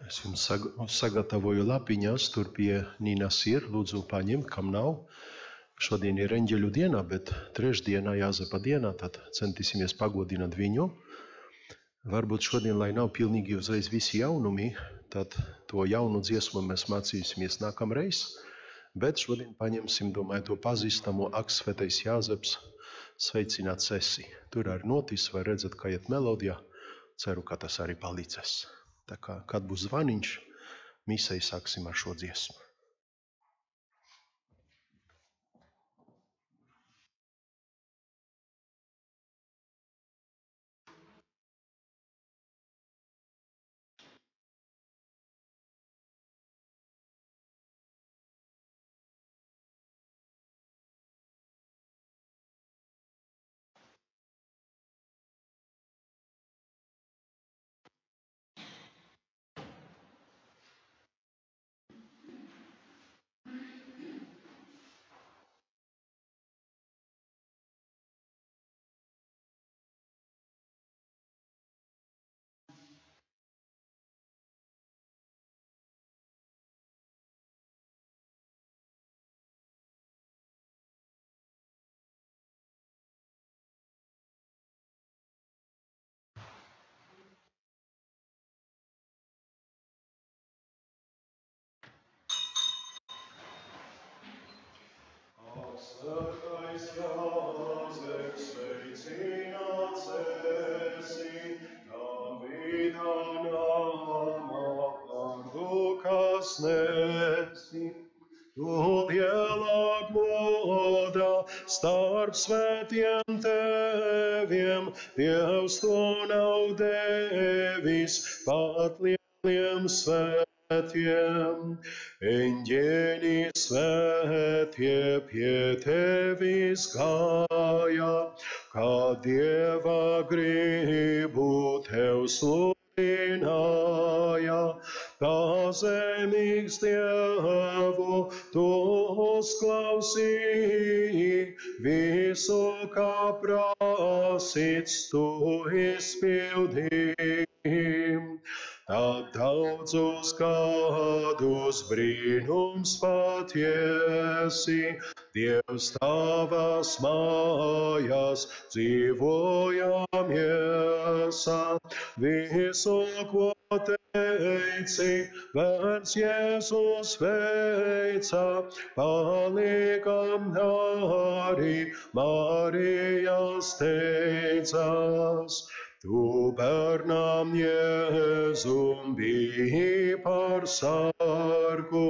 Es jums sagatavoju lapiņās, tur pie Nīnas ir, lūdzu paņemt, kam nav. Šodien ir eņģeļu dienā, bet trešdienā Jāzepa dienā, tad centīsimies pagodināt viņu. Varbūt šodien, lai nav pilnīgi uzreiz visi jaunumi, tad to jaunu dziesmu mēs mācīsimies nākamreiz, bet šodien paņemsim, domāju, to pazīstamo Ak, svētais Jāzeps, sveicināts esi. Tur arī notis, vai redzat, kā iet melodija, ceru, ka tas arī palīdzēs. Tā kā, kad būs zvaniņš, misai sāksim ar šo dziesmu. Svētais Jāzep, sveicināts esi, Davida namā vārdu, kas nesi. Tu lielā godā starp svētiem teviem, Dievs to nav devis pat lieliem svētiem. Eņģeļi svētie pie tevis gāja, kā Dieva gribu tev sludināja. Kā zemīgs Dievu tu uzklausīji, visu, kā prasīts, tu izpildīji. Tad daudzus gadus brīnums patiesi, Dievs tavas mājās dzīvojam iesā. Visu, ko teici, bērns Jēzus veica, palikam arī Marijas teicās. Tu bērnam Jēzum biji par sargu,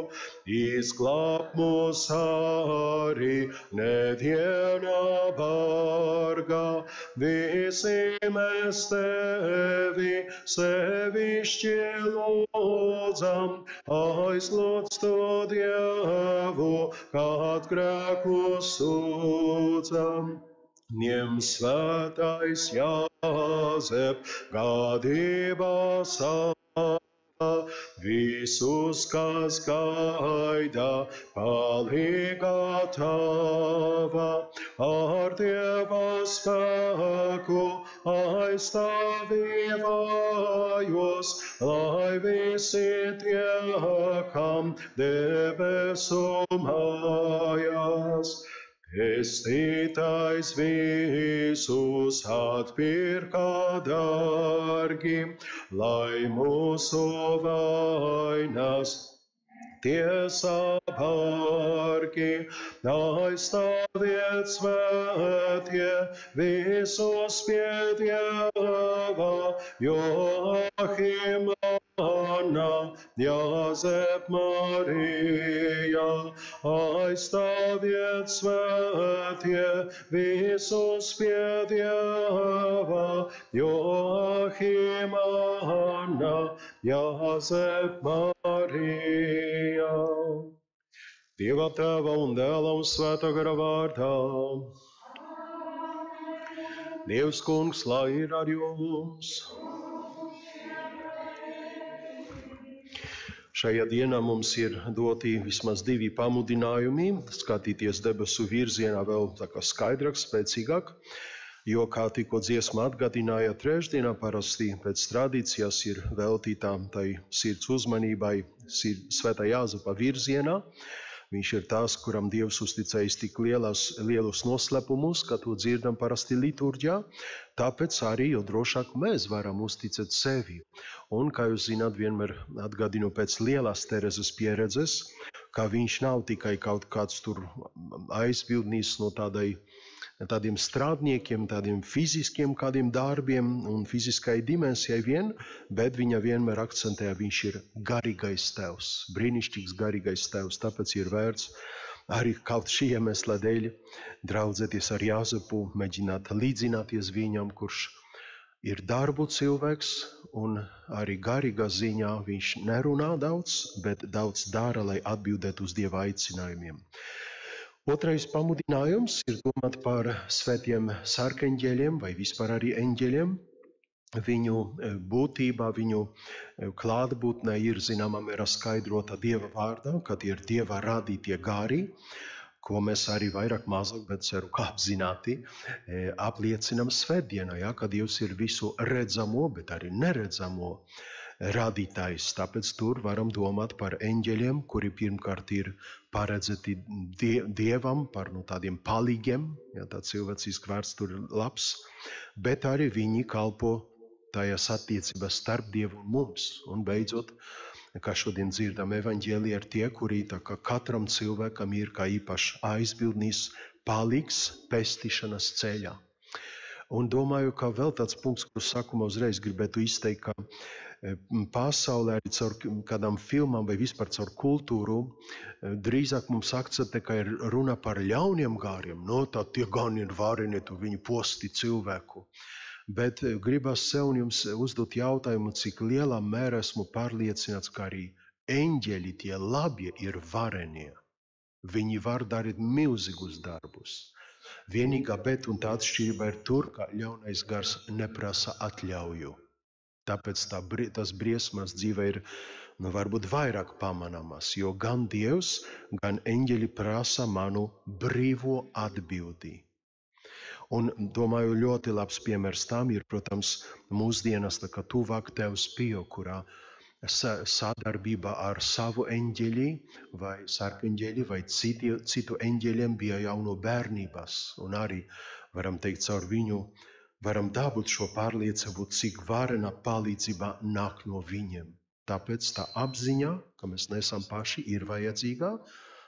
izglāb mūs arī nedienā bargā. Visi mēs tevi sevišķi lūdzam, aizlūdz tu Dievu, kad grēkus sūdzam. Ņem svētais Jāzep gādībā sāta, visus, kas gaida palīgā tava, ar Dieva spēku aizstāvi vājos, lai visi tie, kam debesu mājās. Pestītais visus atpirka dārgi, lai mūsu vainas tiesā bargi. Aizstāviet svētie visus pie Dieva, Joachim, Anna, Jāzep, Marija, aizstāviet svētie visus pie Dieva, Joachim, Anna, Jāzep, Marija. Dieva Tēva un Dēla un Svētā gara vārdā. Dievs kungs, lai ir ar jums. Šajā dienā mums ir doti vismaz 2 pamudinājumi skatīties debesu virzienā vēl tā kā skaidrāk, spēcīgāk, jo, kā tikko dziesma atgādināja, trešdienā parasti pēc tradīcijas ir veltītā tai sirds uzmanībai Svētā Jāzepa virzienā. Viņš ir tās, kuram Dievs uzticējis tik lielus noslepumus, ka to dzirdam parasti liturģijā, tāpēc arī jau drošāk mēs varam uzticēt sevi. Un, kā jūs zināt, vienmēr atgādinu pēc lielās Terezes pieredzes, ka viņš nav tikai kaut kāds tur aizbildnis no tādiem strādniekiem, tādiem fiziskiem kādiem darbiem un fiziskai dimensijai vien, bet viņa vienmēr akcentē, viņš ir garīgais tēvs, brīnišķīgs garīgais tēvs, tāpēc ir vērts arī kaut šī iemesla dēļ draudzēties ar Jāzepu, mēģināt līdzināties viņam, kurš ir darbu cilvēks un arī garīgā ziņā viņš nerunā daudz, bet daudz dara, lai atbildētu uz Dieva aicinājumiem. Otrais pamudinājums ir domāt par svētiem sarkaņģeļiem vai vispār arī eņģeļiem. Viņu būtībā, viņu klātbūtnē ir zināmā mērā skaidrota Dieva vārdā, kad ir Dieva radītie gari, ko mēs arī vairāk mazāk, bet ceru, kā apzināti, apliecinam svētdienā, ja, kad Dievs ir visu redzamo, bet arī neredzamo radītājs. Tāpēc tur varam domāt par eņģeļiem, kuri pirmkārt ir paredzēti Dievam, par tādiem palīgiem, ja tā cilvēciski vārds tur ir labs, bet arī viņi kalpo tajās attiecībās starp Dievu un mums. Un beidzot, kā šodien dzirdam, evaņģēlī ir tie, kuri tā kā katram cilvēkam ir kā īpašs aizbildnis palīgs pestīšanas ceļā. Un domāju, ka vēl tāds punkts, kur sākumā uzreiz gribētu izteikt, ka pasaulē arī caur kādām filmām vai vispār caur kultūru drīzāk mums akcentē, ka ir runa par ļauniem gāriem. No, tā tie gan ir vareni, tu viņi posti cilvēku. Bet gribas sev un jums uzdot jautājumu, cik lielā mērā esmu pārliecināts, ka arī eņģeļi tie labie ir varenie. Viņi var darīt milzīgus darbus. Vienīgā bet un tā atšķirība ir tur, ka ļaunais gars neprasa atļauju. Tāpēc tas briesmas dzīve ir varbūt vairāk pamanāmas, jo gan Dievs, gan eņģeļi prasa manu brīvo atbildi. Un domāju, ļoti labs piemērs tam ir, protams, mūsdienas tā kā tuvāk Tevs Pio, kurā sadarbība ar savu eņģeli vai sarkaņģeli vai citu eņģeļiem bija jau no bērnības. Un arī varam teikt, caur viņu varam dabūt šo pārliecību, cik varena palīdzība nāk no viņiem. Tāpēc tā apziņa, ka mēs nesam paši, ir vajadzīgā.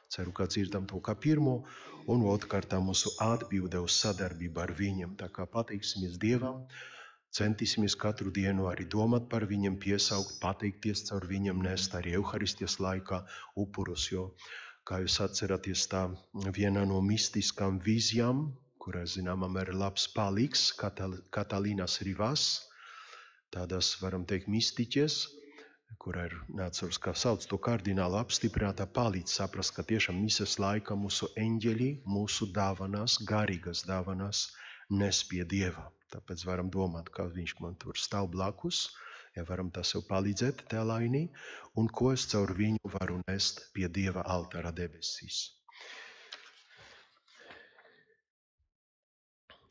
Ceru, ka dzirdam to kā pirmo. Un otrkārt mūsu atbilde uz sadarbību ar viņiem. Tā kā pateiksimies Dievam, centīsimies katru dienu arī domāt par viņiem, piesaukt, pateikties caur viņiem, nest arī Euharistijas laikā upurus. Jo, kā jūs atceraties, tā viena no mistiskām vīzijām, kurā zināmā mērā labs palīgs, Katalīnas Rivas, tādas, varam teikt, mistiķes, kurā ir, neatceros, kā sauc to kardinālu, apstiprinātā palīdz saprast, ka tiešām mises laika mūsu eņģeļi, mūsu dāvanās, garīgas dāvanās, nes pie Dieva. Tāpēc varam domāt, kā viņš man tur stāv blakus, ja varam tā sev palīdzēt tēlainī, un ko es caur viņu varu nest pie Dieva altāra debesīs.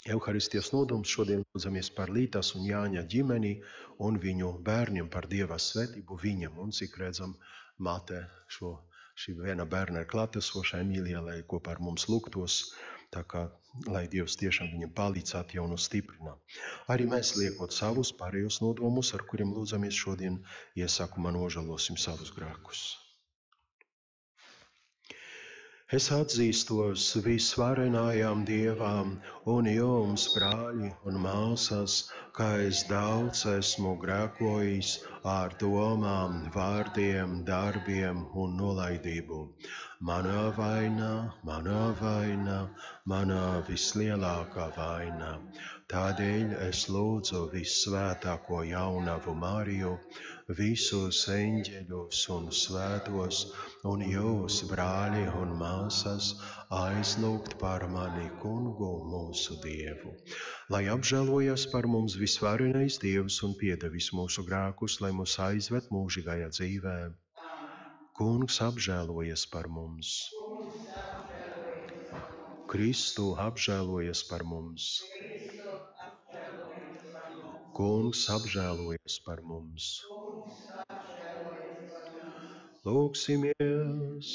Euharistijas nodoms šodien lūdzamies par Lītas un Jāņa ģimeni un viņu bērniem par Dieva svētību viņam. Un cik redzam, māte šī viena bērna ir klātesoša Emīlija, lai kopā ar mums lūgtos, tā kā, lai Dievs tiešām viņam palīdz atjauno stiprina. Arī mēs liekot savus pārējos nodomus, ar kuriem lūdzamies šodien, iesākumā nožēlosim savus grēkus. Es atzīstos visvarenajām Dievām un jums, brāļi un māsas, ka es daudz esmu grēkojis ar domām, vārdiem, darbiem un nolaidību. Mana vaina, mana vislielākā vaina. Tādēļ es lūdzu vissvētāko jaunavu Mariju, visus eņģeļus un svētos, un jūs, brāļi un māsas, aizlūgt par mani Kungu mūsu Dievu. Lai apžēlojas par mums visvarenais Dievs un piedevis mūsu grēkus, lai mūs aizved mūžīgajā dzīvē. Kungs apžēlojas par mums. Kristu apžēlojas par mums. Kungs apžēlojas par mums. Lūksimies.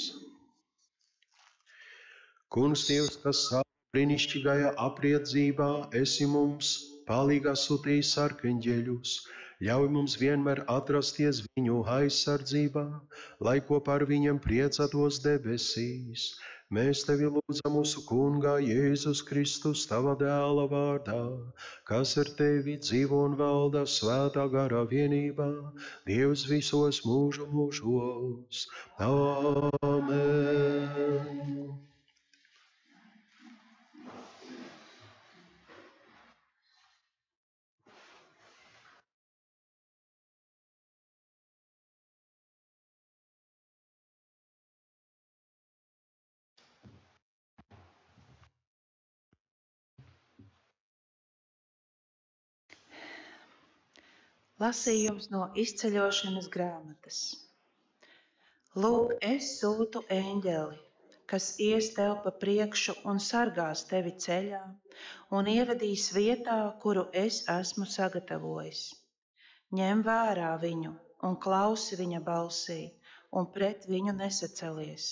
Kungs Dievs, kas savā brīnišķīgajā apriedzībā esi mums palīgā sūtījis arkanģeļus, ļauj mums vienmēr atrasties viņu aizsardzībā, lai kopā ar viņiem priecātos debesīs. Mēs tevi lūdzam mūsu Kungā Jēzus Kristus, tava dēla vārdā, kas ar tevi dzīvo un valda svētā garā vienībā, Dievs visos mūžu mūžos. Amen. Lasījums no izceļošanas grāmatas. Lūk, es sūtu eņģeli, kas ies tev pa priekšu un sargās tevi ceļā un ievedīs vietā, kuru es esmu sagatavojis. Ņem vērā viņu un klausi viņa balsī un pret viņu nesacelies,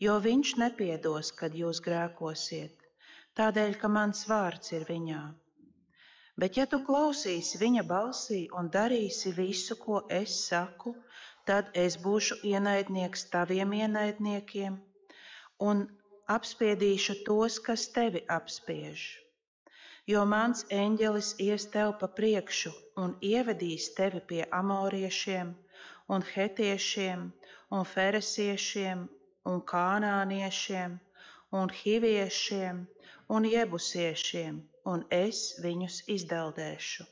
jo viņš nepiedos, kad jūs grēkosiet, tādēļ, ka mans vārds ir viņā. Bet ja tu klausīsi viņa balsī un darīsi visu, ko es saku, tad es būšu ienaidnieks taviem ienaidniekiem un apspiedīšu tos, kas tevi apspiež. Jo mans eņģelis ies tev pa priekšu un ievedīs tevi pie amoriešiem un hetiešiem un feresiešiem un kānāniešiem un hiviešiem un jebusiešiem, un es viņus izdeldēšu.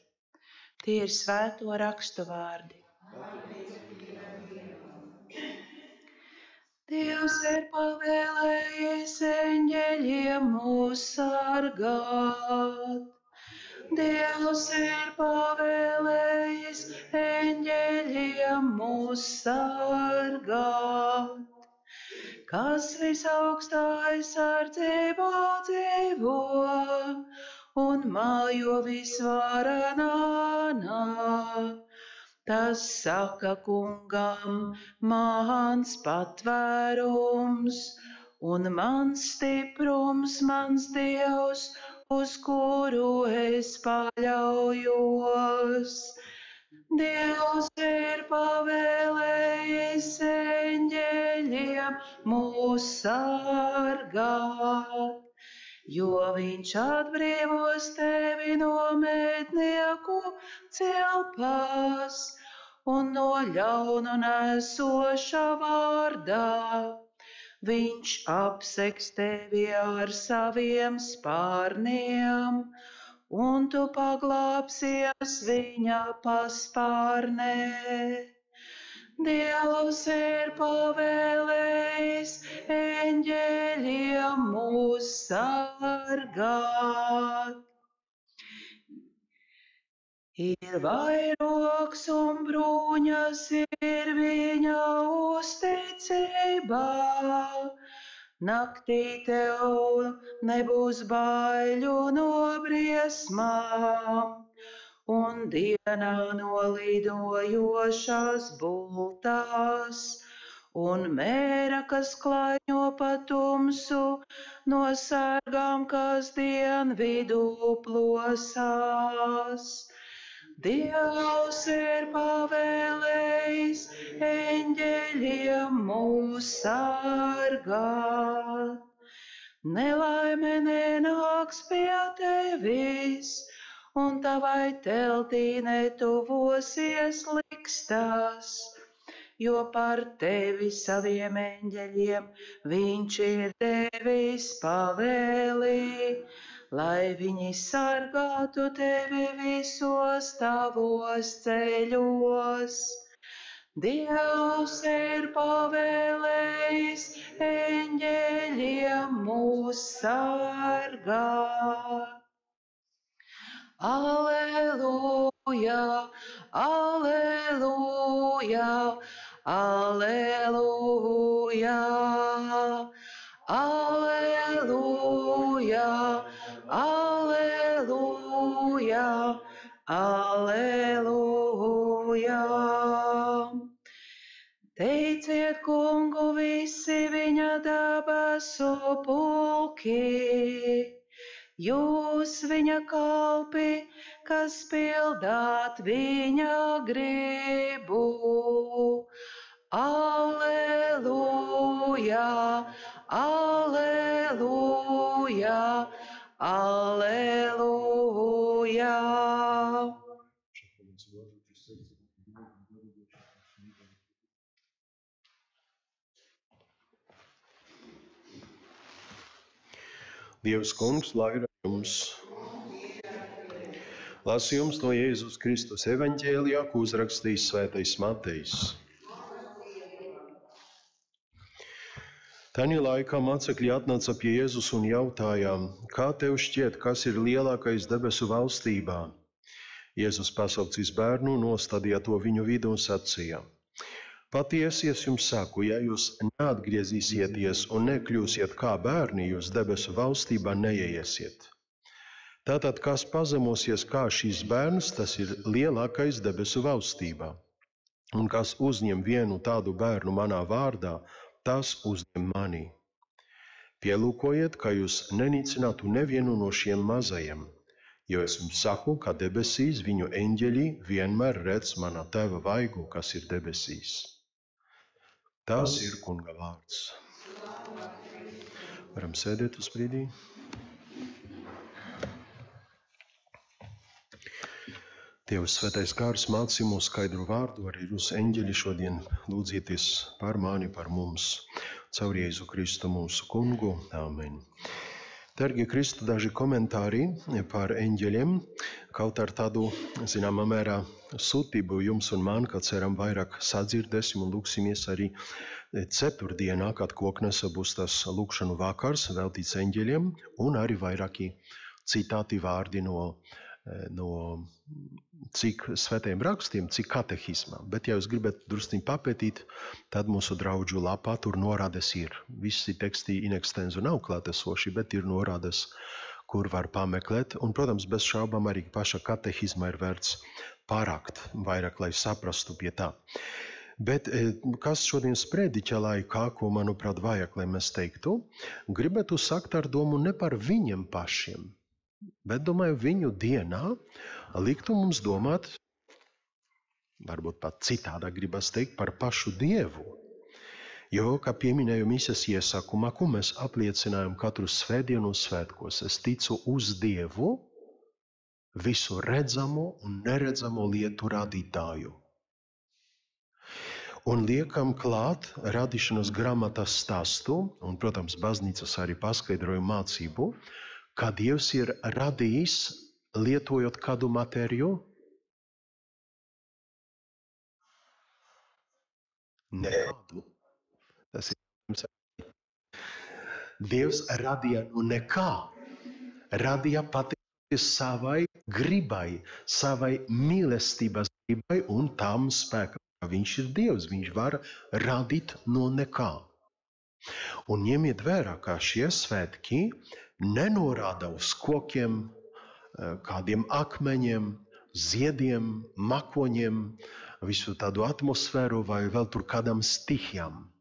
Tie ir svēto rakstu vārdi. Dievs ir pavēlējis eņģeļiem mūs sargāt. Dievs ir pavēlējis eņģeļiem mūs sargāt. Kas visaugstākā sardzībā dzīvo un mājo visvarenā, tas saka Kungam, mans patvērums un mans stiprums, mans Dievs, uz kuru es paļaujos. Dievs ir pavēlējis eņģeļiem mūs sargāt, jo viņš atbrīvos tevi no mednieku cilpās un no ļaunu nesoša vārdā. Viņš apsegs tevi ar saviem spārniem, un tu paglāpsies viņa paspārnē. Dievs ir pavēlējis eņģeļiem mūs sargāt. Ir vairogs un bruņas, ir viņa uzticībā. Naktī tev nebūs baiļu no briesmām, un dienā no lidojošās bultās, un mēra, kas klaiņo pa tumsu, no sargām, kas dienvidu plosās. Dievs ir pavēlējis eņģeļiem mūs sargāt. Nelaime nenāks pie tevis, un tavai teltīnei tuvosies likstās, jo par tevi saviem eņģeļiem viņš ir devis pavēli, lai viņi sargātu tevi visos tavos ceļos. Dievs ir pavēlējis eņģeļiem mūs sargāt. Alleluja, alleluja, alleluja, alleluja, alleluja, alleluja. Teiciet kungu visi viņa debesu pulki, jūs viņa kalpi, kas pildāt viņa gribu. Alleluja, alleluja, alleluja. Dievs kungs, lai ir ar jums. Lasījums no Jēzus Kristus evaņģēlijā, ko uzrakstījis svētais Matejs. Tajā laikā mācekļi atnāca pie Jēzus un jautāja, kā tev šķiet, kas ir lielākais debesu valstībā? Jēzus pasaucis bērnu, nostādīja to viņu vidū un sacīja: Patiesi es jums saku, ja jūs neatgriezīsieties un nekļūsiet kā bērni, jūs debesu valstībā neieiesiet. Tātad, kas pazemosies kā šis bērns, tas ir lielākais debesu valstībā. Un kas uzņem vienu tādu bērnu manā vārdā, tas uzņem mani. Pielūkojiet, ka jūs nenīcinātu nevienu no šiem mazajiem, jo es jums saku, ka debesīs viņu eņģeļi vienmēr redz mana tēva vaigu, kas ir debesīs. Tas ir kunga vārds. Varam sēdēt uz brīdī. Dievs svētais gars mācī mūs skaidru vārdu, arī jūs eņģeļi šodien lūdzieties par mani, par mums, caur Jēzu Kristu mūsu kungu. Āmen. Dargie Kristu, daži komentāri par eņģeļiem, kaut ar tādu, zināmā mērā, sūtību jums un man, kad ceram vairāk sadzirdēsim un lūksimies arī ceturtdienā, kad Koknesa būs tas lūkšanu vakars veltīts eņģeļiem, un arī vairāki citāti vārdi no cik svētajiem rakstiem, cik katehismā. Bet, ja jūs gribat drusciņ papētīt, tad mūsu draudžu lapā tur norādes ir. Visi teksti in extenso nav klātesoši, bet ir norādes, kur var pameklēt. Un, protams, bez šaubām arī paša katehisma ir vērts pārākt vairāk, lai saprastu pie tā. Bet kas šodien sprediķa laikā, ko, manuprāt, vajag, lai mēs teiktu, gribētu sakt ar domu ne par viņiem pašiem, bet, domāju, viņu dienā liktu mums domāt, varbūt pat citādā gribas teikt, par pašu Dievu. Jo, kā pieminēju misijas iesākumā, ko mēs apliecinājam katru svētdienu svētkos, es ticu uz Dievu, visu redzamo un neredzamo lietu radītāju. Un liekam klāt radīšanas grāmatas stāstu, un, protams, baznīcas arī paskaidroju mācību, ka Dievs ir radījis, lietojot kādu matēriju? Nekādu. Tas ir. Dievs radīja no nekā. Radīja pateicoties savai gribai, savai mīlestības gribai un tam spēkam. Viņš ir Dievs, viņš var radīt no nekā. Un ņemiet vērā, ka šie svētki nenorāda uz kokiem, kādiem akmeņiem, ziediem, makoņiem, visu tādu atmosfēru vai vēl tur kādām stihijām.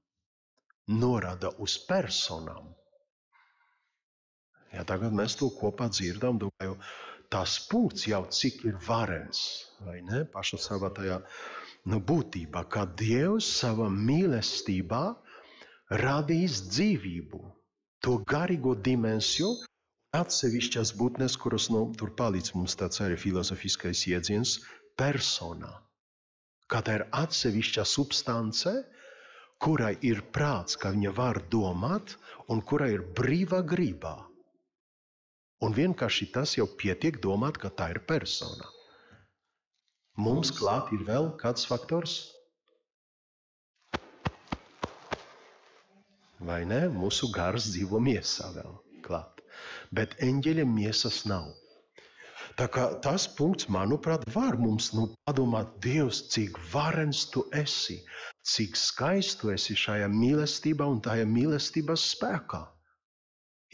Norāda uz personām. Ja tagad mēs to kopā dzirdam, domāju, tas punkts jau cik ir varens, vai ne? Paša savā tajā būtībā, ka Dievs savā mīlestībā radīs dzīvību, to garīgo dimensiju, atsevišķas būtnes, kuras tur palīdz mums tāds arī filozofiskais iedziens personā. Kā tā ir atsevišķa substance, kurai ir prāts, ka viņa var domāt, un kurai ir brīva griba. Un vienkārši tas jau pietiek domāt, ka tā ir persona. Mums klāt ir vēl kāds faktors? Vai ne? Mūsu gars dzīvo miesā vēl klāt. Bet eņģeļiem miesas nav. Tā kā tas punkts, manuprāt, var mums padomāt, Dievs, cik varens tu esi, cik skaists tu esi šajā mīlestībā un tajā mīlestības spēkā.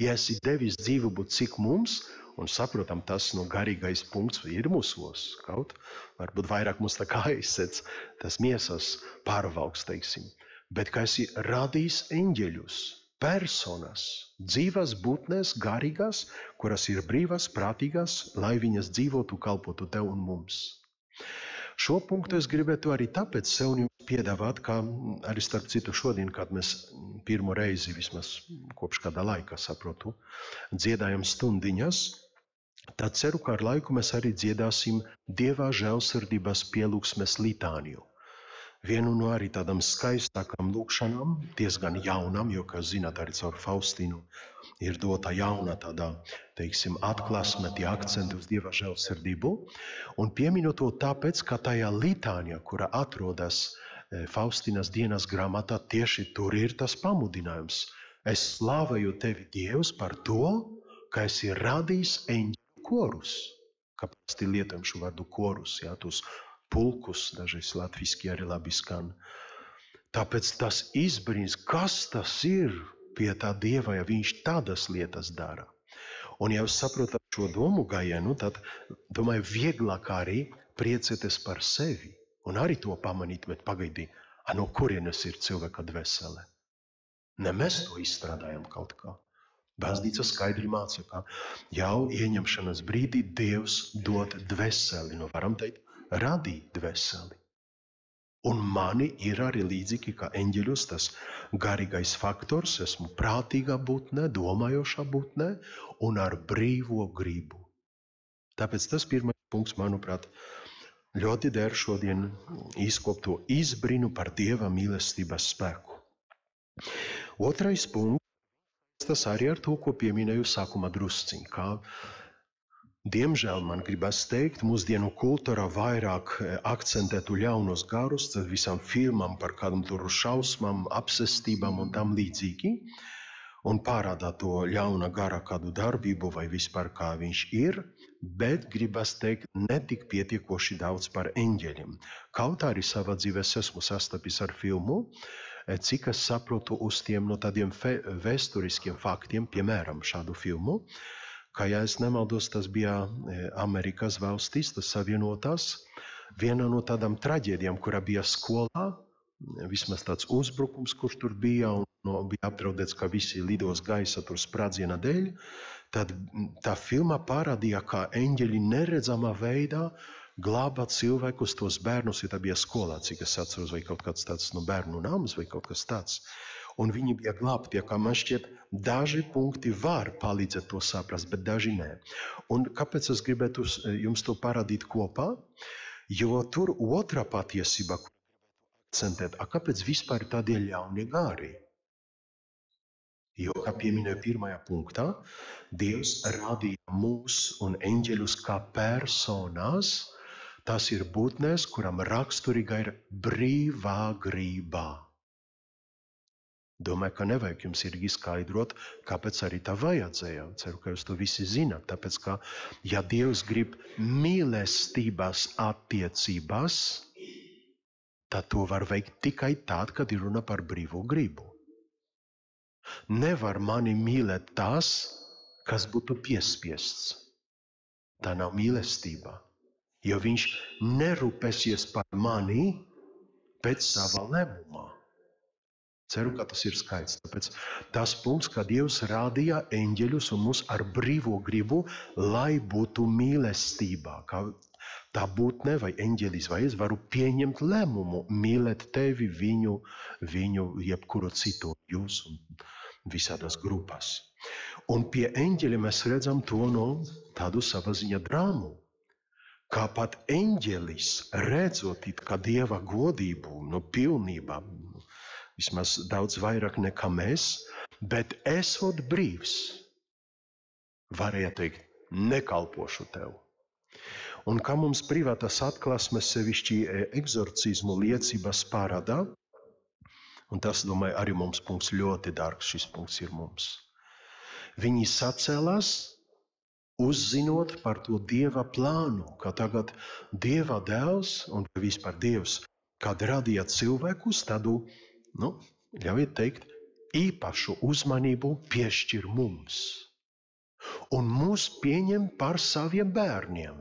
Ja esi devis dzīvu būt cik mums, un saprotam, tas garīgais punkts ir mūsos, kaut varbūt vairāk mums tā kā aizsēc, tas miesas pārvalks, teiksim. Bet kā esi radījis eņģeļus, personas, dzīvas būtnes, garīgas, kuras ir brīvas, prātīgas, lai viņas dzīvotu, kalpotu tev un mums. Šo punktu es gribētu arī tāpēc sev piedāvāt, kā arī starp citu šodien, kad mēs pirmo reizi, vismaz kopš kādā laika, saprotu, dziedājam stundiņas, tad ceru, ka ar laiku mēs arī dziedāsim Dieva žēlsirdības pielūgsmes litāniju. Vienu no arī tādām skaistākām lūkšanām, diezgan jaunām, jo, kā zināt, arī caur Faustinu ir dota jauna tādā, teiksim, atklāsme, tie akcenti uz Dieva žēlsirdību. Un pieminu to tāpēc, ka tajā litānijā, kura atrodas Faustinas dienas grāmatā, tieši tur ir tas pamudinājums. Es slavēju tevi, Dievs, par to, ka esi radījis eņģeļu korus. Kāpēc lietojam šo vārdu korus, jā, tos pulkus, dažreiz latviski arī labi skan. Tāpēc tas izbrīns, kas tas ir pie tā Dieva, ja viņš tādas lietas dara. Un ja jūs saprotat šo domu gājienu, tad, domāju, vieglāk arī priecēties par sevi un arī to pamanīt, bet pagaidī, no kurienes ir cilvēka dvēsele. Ne mēs to izstrādājam kaut kā. Baznīca skaidri māca, ka jau ieņemšanas brīdī Dievs dod dvēseli, varam teikt, radīt dvēseli. Un mani ir arī līdzīgi kā eņģeļus tas garīgais faktors, esmu prātīgā būtne, domājošā būtne un ar brīvo gribu. Tāpēc tas pirmais punkts, manuprāt, ļoti der šodien izkopt to izbrinu par Dieva mīlestības spēku. Otrais punkts, tas arī ar to, ko pieminēju sākumā drusciņ, kā diemžēl man gribas teikt, mūsdienu kultūra vairāk akcentētu ļaunos garus, visām filmām par kādam tur šausmām, apsestībām un tam līdzīgi, un pārādā to ļauna gara kādu darbību vai vispār kā viņš ir, bet gribas teikt netik pietiekoši daudz par eņģeļiem. Kaut arī savā dzīvēs esmu sastapis ar filmu, cik es saprotu uz tiem no tādiem vēsturiskiem faktiem, piemēram šādu filmu, kā ja es nemaldos, tas bija Amerikas valstīs, tas Savienotās, viena no tādām traģēdijām, kura bija skolā, vismaz tāds uzbrukums, kurš tur bija, un bija apdraudēts, ka visi lidos gaisa tur sprādziena dēļ, tad tā filma parādīja, kā eņģeļi neredzamā veidā glāba cilvēkus, tos bērnus, ja tā bija skolā, cik es atceros, vai kaut kāds tāds bērnu nams, vai kaut kas tāds. Un viņi bija glābti, kā man šķiet, daži punkti var palīdzēt to saprast, bet daži nē. Un kāpēc es gribētu jums to parādīt kopā? Jo tur otrā patiesība, ko akcentēt, kāpēc vispār tādie ļaunie gari? Jo, kā pieminēju pirmajā punktā, Dievs radīja mūs un eņģeļus kā personas, tas ir būtnes, kuram raksturīga ir brīvā griba. Domāju, ka nevajag jums ir izskaidrot, kāpēc arī tā vajadzēja. Ceru, ka jūs to visi zināt. Tāpēc, ka, ja Dievs grib mīlestības attiecības, tad to var veikt tikai tad, kad ir runa par brīvo gribu. Nevar mani mīlēt tas, kas būtu piespiests. Tā nav mīlestība, jo viņš nerūpēsies par mani pēc sava lēmuma. Ceru, ka tas ir skaidrs. Tāpēc tas punkts, ka Dievs radīja eņģeļus un mūs ar brīvo gribu, lai būtu mīlestībā. Kā tā būtne vai eņģelis, vai es varu pieņemt lēmumu, mīlēt tevi, viņu, jebkuru citu, jūs un visādas grupas. Un pie eņģeļa mēs redzam to tādu sava ziņa drāmu. Kā pat eņģelis redzot it kā Dieva godību, pilnībā, vismaz daudz vairāk nekā mēs, bet esot brīvs, varēja teikt, nekalpošu tev. Un kā mums privātas atklāsmes sevišķi eksorcismu liecības parādā, un tas, domāju, arī mums punkts ļoti dārgs, šis punkts ir mums. Viņi sacēlās, uzzinot par to Dieva plānu, ka tagad Dieva dēls un vispār Dievs, kad radīja cilvēkus, tādu, ļaujiet teikt, īpašu uzmanību piešķir mums. Un mūs pieņem par saviem bērniem.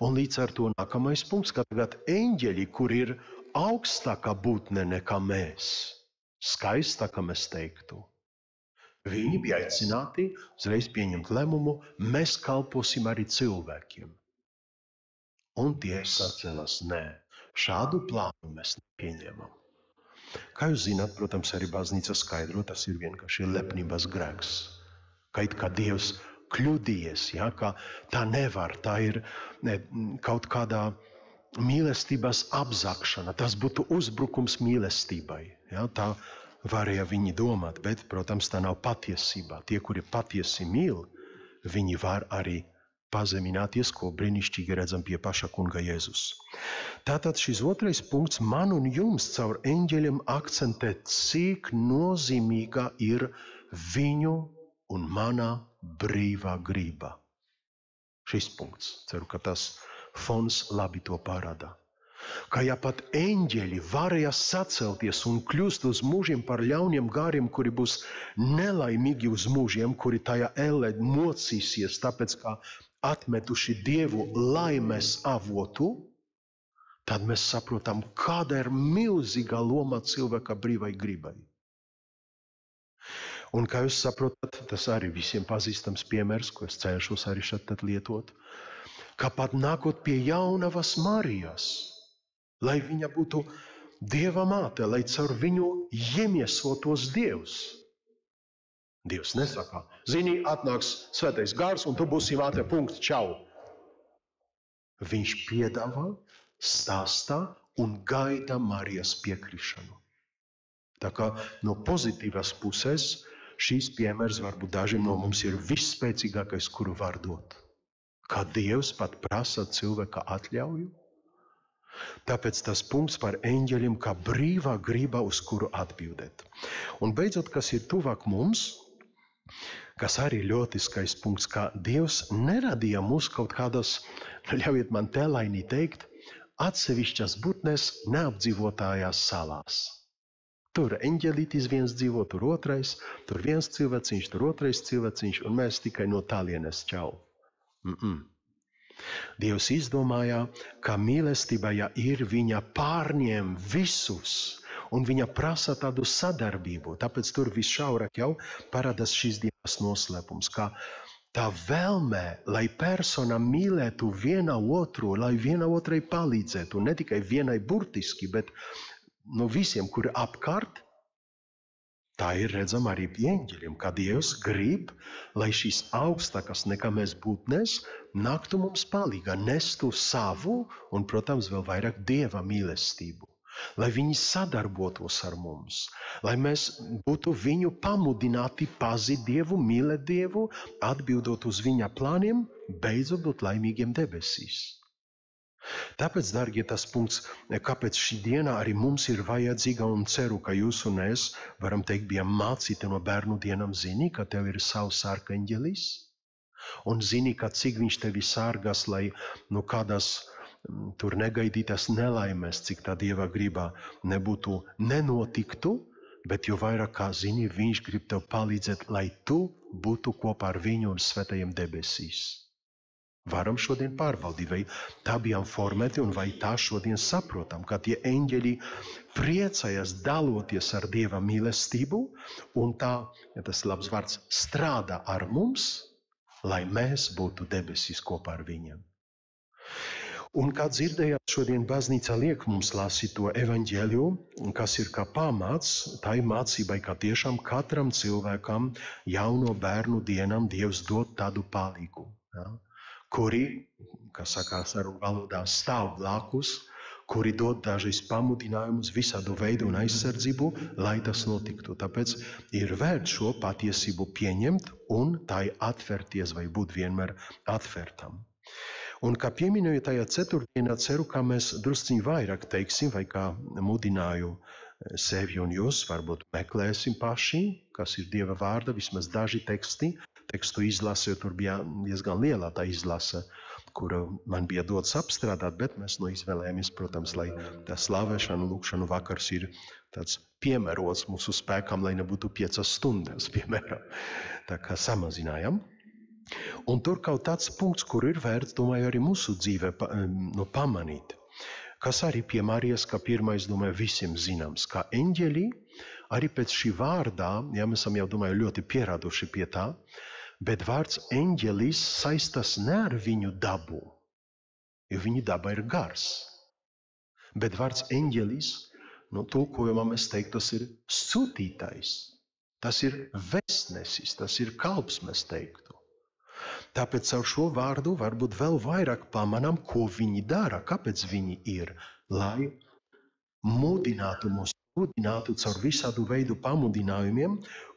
Un līdz ar to nākamais punkts, ka tagad eņģeļi, kur ir augstākā būtne nekā mēs, skaistākā mēs teiktu, viņi bija aicināti uzreiz pieņemt lēmumu, mēs kalposim arī cilvēkiem. Un tie sacēlās, nē, šādu plānu mēs nepieņemam. Kā jūs zināt, protams, arī baznīca skaidro, tas ir vienkārši lepnības grēks. Kā it kā Dievs kļūdījies, ka tā nevar, tā ir kaut kādā mīlestības apzakšana, tas būtu uzbrukums mīlestībai. Tā varēja viņi domāt, bet, protams, tā nav patiesība. Tie, kuri patiesi mīl, viņi var arī pazemināties, ko brīnišķīgi redzam pie paša kunga Jēzus. Tātad šis otrais punkts man un jums caur eņģeļiem akcentē, cik nozīmīga ir viņu un mana brīvā griba. Šis punkts, ceru, ka tas fons labi to parāda. Ka ja pat eņģeļi varēja sacelties un kļūst uz mūžiem par ļauniem gāriem, kuri būs nelaimīgi uz mūžiem, kuri tajā ellē mocīsies, tāpēc, ka atmetuši Dievu laimes avotu, tad mēs saprotam, kāda ir milzīga loma cilvēka brīvai gribai. Un kā jūs saprotat, tas arī visiem pazīstams piemērs, ko es cenšos arī šeit lietot, ka pat nākot pie jaunavas Marijas, lai viņa būtu Dieva māte, lai caur viņu iemiesotos Dievs. Dievs nesaka, zini, atnāks svētais gars un tu būsi māte, punkts, čau. Viņš piedāvā, stāstā un gaida Marijas piekrišanu. Tā kā no pozitīvas puses šīs piemērs varbūt dažiem no mums ir visspēcīgākais, kuru var dot. Kā Dievs pat prasa cilvēka atļauju. Tāpēc tas punkts par eņģeļiem kā brīvā griba, uz kuru atbildēt. Un beidzot, kas ir tuvāk mums, kas arī ļoti skaists punkts, ka Dievs neradīja mūs kaut kādas, ļaujiet man tēlaini teikt, atsevišķas būtnes neapdzīvotājās salās. Tur eņģelītis viens dzīvo, tur otrais, tur viens cilvēciņš, tur otrais cilvēciņš, un mēs tikai no tālienes čau. Dievs izdomāja, ka mīlestība ir viņa pārņem visus, un viņa prasa tādu sadarbību. Tāpēc tur visšaurāk jau parādās šīs dienas noslēpums, ka tā vēlme, lai persona mīlētu viena otru, lai viena otrai palīdzētu, ne tikai vienai burtiski, bet no visiem, kuri apkārt, tā ir redzama arī pie eņģeļiem, ka Dievs grib, lai šīs augstākas nekā mēs būtnes nāktu mums palīgā, nestu savu un, protams, vēl vairāk Dieva mīlestību. Lai viņi sadarbotos ar mums, lai mēs būtu viņu pamudināti pazīt Dievu, mīlēt Dievu, atbildot uz viņa plāniem, beidzot būt laimīgiem debesīs. Tāpēc, dārgie, tas punkts, kāpēc šī diena arī mums ir vajadzīga, un ceru, ka jūs un es, varam teikt, bijām mācīti no bērnu dienām, zini, ka tev ir savs arkanģelis, un zini, ka cik viņš tevi sārgās, lai kādas tur negaidītas nelaimes, cik tā Dieva gribā nebūtu, nenotiktu, bet jo vairāk kā zini, viņš grib tev palīdzēt, lai tu būtu kopā ar viņu un svētajiem debesīs. Varam šodien pārbaudīt, vai tā bijām formēti un vai tā šodien saprotam, ka tie eņģeļi priecājas daloties ar Dieva mīlestību un tā, ja tas labs vārds, strādā ar mums, lai mēs būtu debesīs kopā ar viņiem. Un kā dzirdējāt, šodien baznīcā liek mums lasīt to evaņģēliju, kas ir kā pamats tai mācībai, ka tiešām katram cilvēkam jauno bērnu dienam Dievs dod tādu palīgu, ja? Kuri, kas sakās ar valodā, stāv blakus, kuri dod dažreiz pamudinājumus, visādu veidu un aizsardzību, lai tas notiktu. Tāpēc ir vērts šo patiesību pieņemt un tai atvērties vai būt vienmēr atvērtam. Un kā pieminēju tajā ceturtdienā, ceru, ka mēs drusciņ vairāk teiksim, vai kā mudināju sevi un jūs, varbūt meklēsim paši, kas ir Dieva vārda, vismaz daži tekstu izlase, jo tur bija diezgan lielā tā izlase, kuru man bija dots apstrādāt, bet mēs izvēlējāmies, protams, lai tā slavēšana un lūkšana vakars ir tāds piemērots mūsu spēkam, lai nebūtu 5 stundas, piemēram. Tā kā samazinājam. Un tur kaut tāds punkts, kur ir vērts, domāju, arī mūsu dzīvē pamanīt. Kas arī pie Marijas, kā pirmais, domāju, visiem zināms, kā eņģeļi, arī pēc šī vārdā, ja mēs esam jau, domāju, ļoti pieraduši pie tā, bet vārds eņģelis saistās ne ar viņu dabu, jo viņa daba ir gars. Bet vārds eņģelis, tulkojumā mēs teiktu, tas ir sūtītājs, tas ir vēstnesis, tas ir kalps, mēs teiktu. Tāpēc ar šo vārdu varbūt vēl vairāk pamanām, ko viņi dara, kāpēc viņi ir, lai mudinātu caur visādu veidu pamudinājumiem,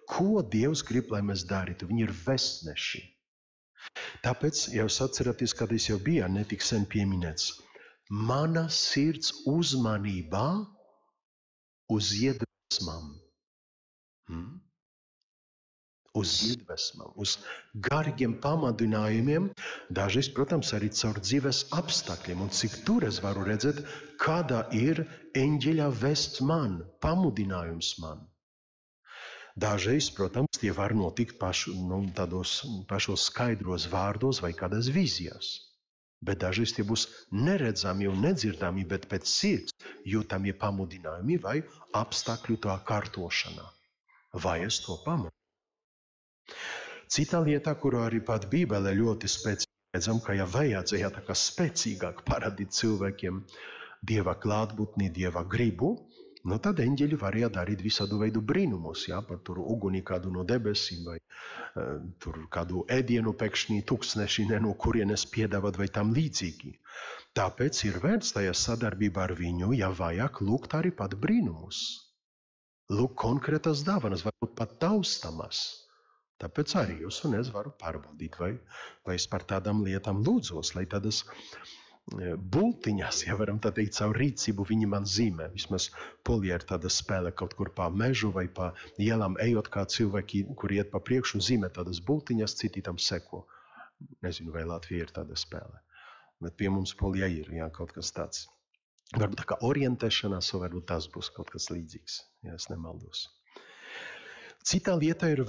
ko Dievs grib, lai mēs darītu. Viņi ir vēstneši. Tāpēc jūs atceraties, kad es jau biju netik sen pieminēts, mana sirds uzmanībā uz iedvesmām. Uz iedvesmām, uz garīgiem pamudinājumiem, dažreiz, protams, arī caur dzīves apstākļiem. Un cik tur es varu redzēt, kāda ir eņģeļa vēsts man, pamudinājums man. Dažreiz, protams, tie var notikt tādos pašos skaidros vārdos vai kādās vīzijās. Bet dažreiz tie būs neredzami un nedzirdami, bet pēc sirds jūtamie pamudinājumi vai apstākļu tā kārtošana. Vai es to pamanu? Cita lieta, kuru arī pat Bībelē ļoti spēcīgi redzam, ka ja vajadzēja tā kā spēcīgāk parādīt cilvēkiem Dieva klātbūtni, Dieva gribu, tad eņģeļi varēja darīt visādu veidu brīnumus, par tur uguni kādu no debesīm vai tur kādu ēdienu pēkšņi tūkstneši no kurienes piedāvāt vai tam līdzīgi. Tāpēc ir vērts tajā sadarbībā ar viņu, ja vajag lūgt arī pat brīnumus. Lūk konkrētas dāvanas, varbūt pat taustamas. Tāpēc arī jūs un es varu pārbaudīt, vai es par tādām lietām lūdzos, lai tādas bultiņas, ja varam tā teikt, savu rīcību viņi man zīmē. Vismaz Polijā ir tāda spēle kaut kur pa mežu vai pa ielām ejot, kā cilvēki, kuri iet pa priekšu, zīmē tādas bultiņas, citi tam seko. Nezinu, vai Latvija ir tāda spēle. Bet pie mums Polijā ir, kaut kas tāds. Varbūt tā kā orientēšanās, varbūt tas būs kaut kas līdzīgs, ja es nemaldos. Cita lieta ir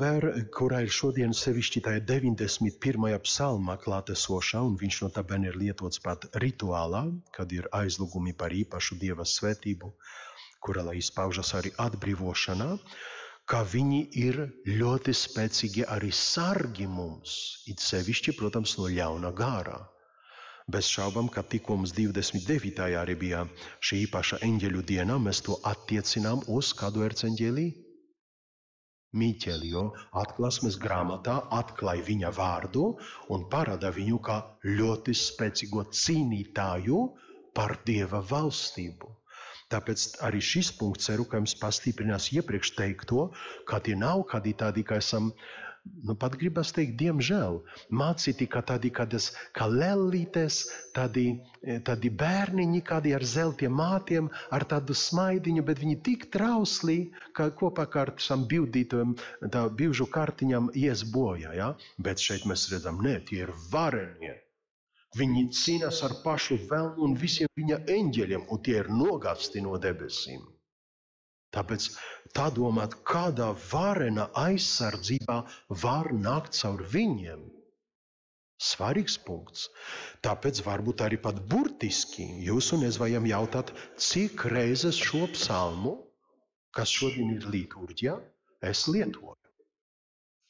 kurā ir šodien sevišķi tajā 91. psalmā klātesošā, un viņš no tāpēc ir lietots pat rituālā, kad ir aizlūgumi par īpašu Dieva svētību, kurā lai izpaužas arī atbrīvošanā, ka viņi ir ļoti spēcīgi arī sargi mums, it sevišķi, protams, no ļauna gārā. Bez šaubām, ka tikko mums 29. arī bija šī īpaša eņģeļu dienā, mēs to attiecinām uz kādu erceņģeli? Mīķeli, jo atklāsmes grāmatā atklāja viņa vārdu un parāda viņu kā ļoti spēcīgo cīnītāju par Dieva valstību. Tāpēc arī šis punkts, ceru, ka jums pastiprinās iepriekš teikto, ka tie nav kādi tādi, ka esam, pat gribas teikt, diemžēl, mācīti kā tādi, kā lellītes, tādi bērniņi, kādi ar zeltiem mātiem, ar tādu smaidiņu, bet viņi tik trausli, ka kopā ar šām bilžu kartiņām ies bojā, ja? Bet šeit mēs redzam, tie ir varenie. Viņi cīnās ar pašu velnu un visiem viņa eņģeļiem, un tie ir nogāzti no debesīm. Tāpēc tā domāt, kādā varena aizsardzībā var nākt caur viņiem. Svarīgs punkts. Tāpēc varbūt arī pat burtiski jūs un es vajam jautāt, cik reizes šo psalmu, kas šodien ir liturģijā, es lietoju.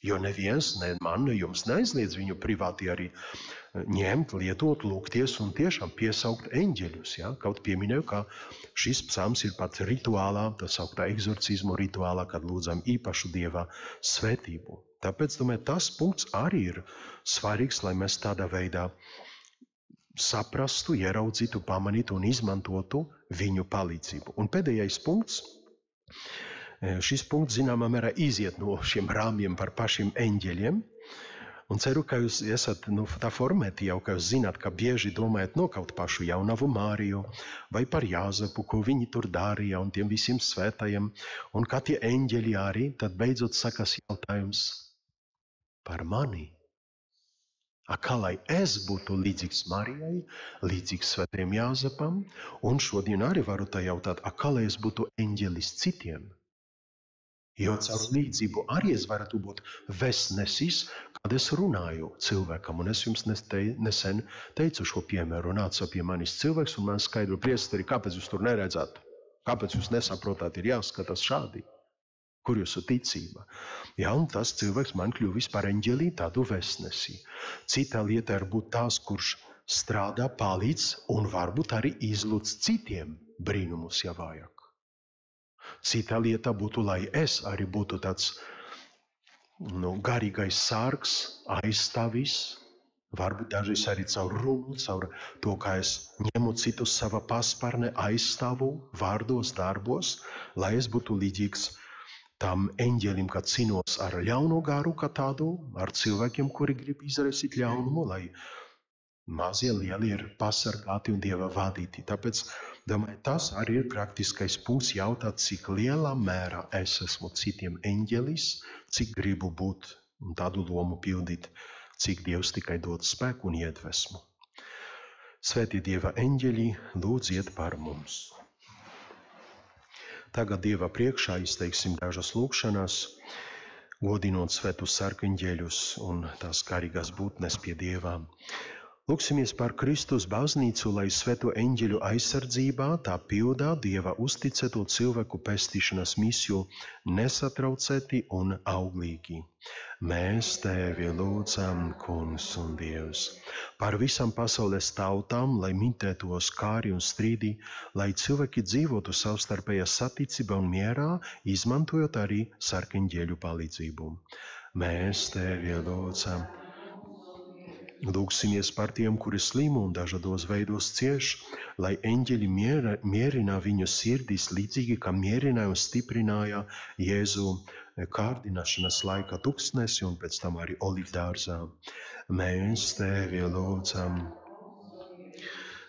Jo neviens, ne man, ne jums neaizliedz viņu privāti arī ņemt, lietot, lūgties un tiešām piesaukt eņģeļus. Ja? Kaut pieminēju, ka šis psalms ir pat rituālā, tā sauktā egzorcismu rituālā, kad lūdzam īpašu Dieva svētību. Tāpēc, domāju, tas punkts arī ir svarīgs, lai mēs tādā veidā saprastu, ieraudzītu, pamanītu un izmantotu viņu palīdzību. Un pēdējais punkts. Šis punkts, zināmā mērā, iziet no šiem rāmjiem par pašiem eņģeļiem. Un ceru, ka jūs esat tā formēti jau, ka jūs zināt, ka bieži domājat no kaut pašu jaunavu Māriju vai par Jāzepu, ko viņi tur darīja un tiem visiem svētajiem. Un kā tie eņģeļi arī, tad beidzot sakas jautājums par mani. Kā lai es būtu līdzīgs Marijai, līdzīgs svētajiem Jāzepam, un šodien arī varu tā jautāt, kā lai es būtu eņģelis citiem. Jo caur līdzību arī es varētu būt vesnesis, kad es runāju cilvēkam. Un es jums nesen teicu šo piemēru, nāca pie manis cilvēks un man skaidro, priesteri, kāpēc jūs tur neredzat? Kāpēc jūs nesaprotat, ir jāskatās šādi? Kur jūsu ticība? Jā, un tas cilvēks man kļuvis par eņģelī, tādu vesnesi. Cita lieta ir būt tās, kurš strādā, palīdz un varbūt arī izlūdz citiem brīnumus, ja vajag. Cita lieta būtu, lai es arī būtu tāds garīgais sargs, aizstāvis, varbūt dažreiz arī caur runu, caur to, kā es ņemu citus sava paspārne, aizstāvu vārdos, darbos, lai es būtu līdzīgs tam eņģelim, kad cīnos ar ļauno garu, kā tādu, ar cilvēkiem, kuri grib izraisīt ļaunumu, lai mazie lieli ir pasargāti un Dieva vadīti. Tāpēc, domāju, tas arī ir praktiskais punkts jautāt, cik lielā mērā es esmu citiem eņģelis, cik gribu būt un tādu lomu pildīt, cik Dievs tikai dod spēku un iedvesmu. Svētie Dieva eņģeļi, lūdziet par mums. Tagad Dieva priekšā izteiksim dažas lūgšanas, godinot svētus sarkaņģeļus un tās garīgās būtnes pie Dieva. Lūksimies par Kristus baznīcu, lai svēto eņģeļu aizsardzībā tā pildā Dieva uzticēto cilvēku pestīšanas misiju nesatraucēti un auglīgi. Mēs Tevi lūdzam, Kungs un Dievs, par visām pasaules tautām, lai mitētos kāri un strīdi, lai cilvēki dzīvotu savstarpējā saticībā un mierā, izmantojot arī sarkaņģeļu palīdzību. Mēs Tevi lūdzam. Lūksimies par tiem, kuri slimo un dažādos veidos cieš, lai eņģeļi mierina viņu sirdis līdzīgi, kā mierināja un stiprināja Jēzu kārdināšanas laika tuksnesi un pēc tam arī olivdārzā. Mēs Tevi lūdzam.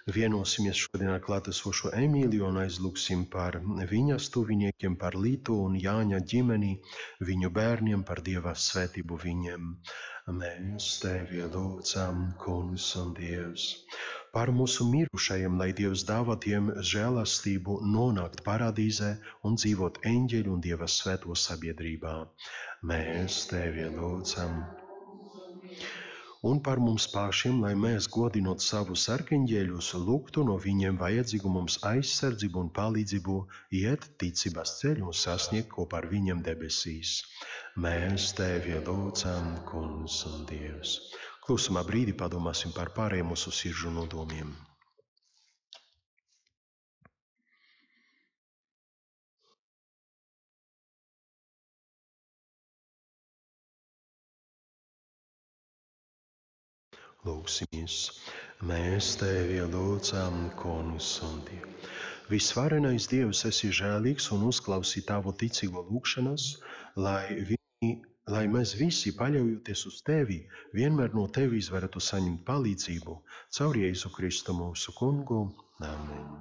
Vienosimies šodien ar klātesošo Emīliju un aizlūksim par viņas tuviniekiem, par Lītu un Jāņa ģimeni, viņu bērniem, par Dieva svētību viņiem. Mēs Tevi lūdzam, Kungs un Dievs, par mūsu mirušajiem, lai Dievs dāvā tiem žēlastību nonākt paradīzē un dzīvot eņģeļu un Dieva svēto sabiedrībā. Mēs Tevi lūdzam. Un par mums pašiem, lai mēs, godinot savus sarkaņģeļus, lūgtu no viņiem vajadzīgu mums aizsardzību un palīdzību, iet ticības ceļu un sasniegt kopā ar viņiem debesīs. Mēs Tevi lūdzam, Kungs un Dievs. Klusumā brīdi padomāsim par pārējiem mūsu sirdžu nodomiem. Lūksimies, mēs Tevi lūdzam, Kungs un Dievs. Visvarenais Dievs, esi žēlīgs un uzklausī Tavu ticīgo lūgšanas, lai mēs visi, paļaujoties uz Tevi, vienmēr no Tevis varētu saņemt palīdzību caur Jēzu Kristu mūsu Kungu. Amen.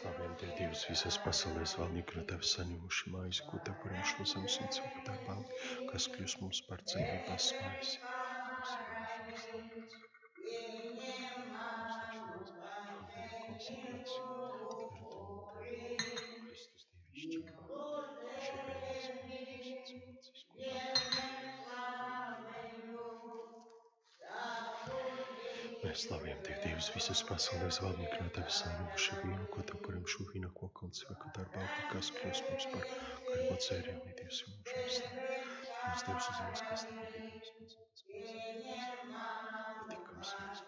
Slavējam Tev, Dievs, visas pasaules valdnieki, no Tevis saņemuši maizi, ko Tev param šo zemes un cilvēku darbā, kas kļūst mums par dzīvības maizi. Kristus dievišķībā, šī vienības cilvēcisko Mēs slavējam Tev, Dievs, visas pasaules valdnieki, no Tevis saņemuši vīnu, ko Tev param šo vīnu koku un cilvēku darbā, kas kļūst mums par garīgo dzērienu, Dievs, un mūžam slavēt. Mums Dievs uzreiz, kas Tev patīkams, pazīmes, patīkams, mēs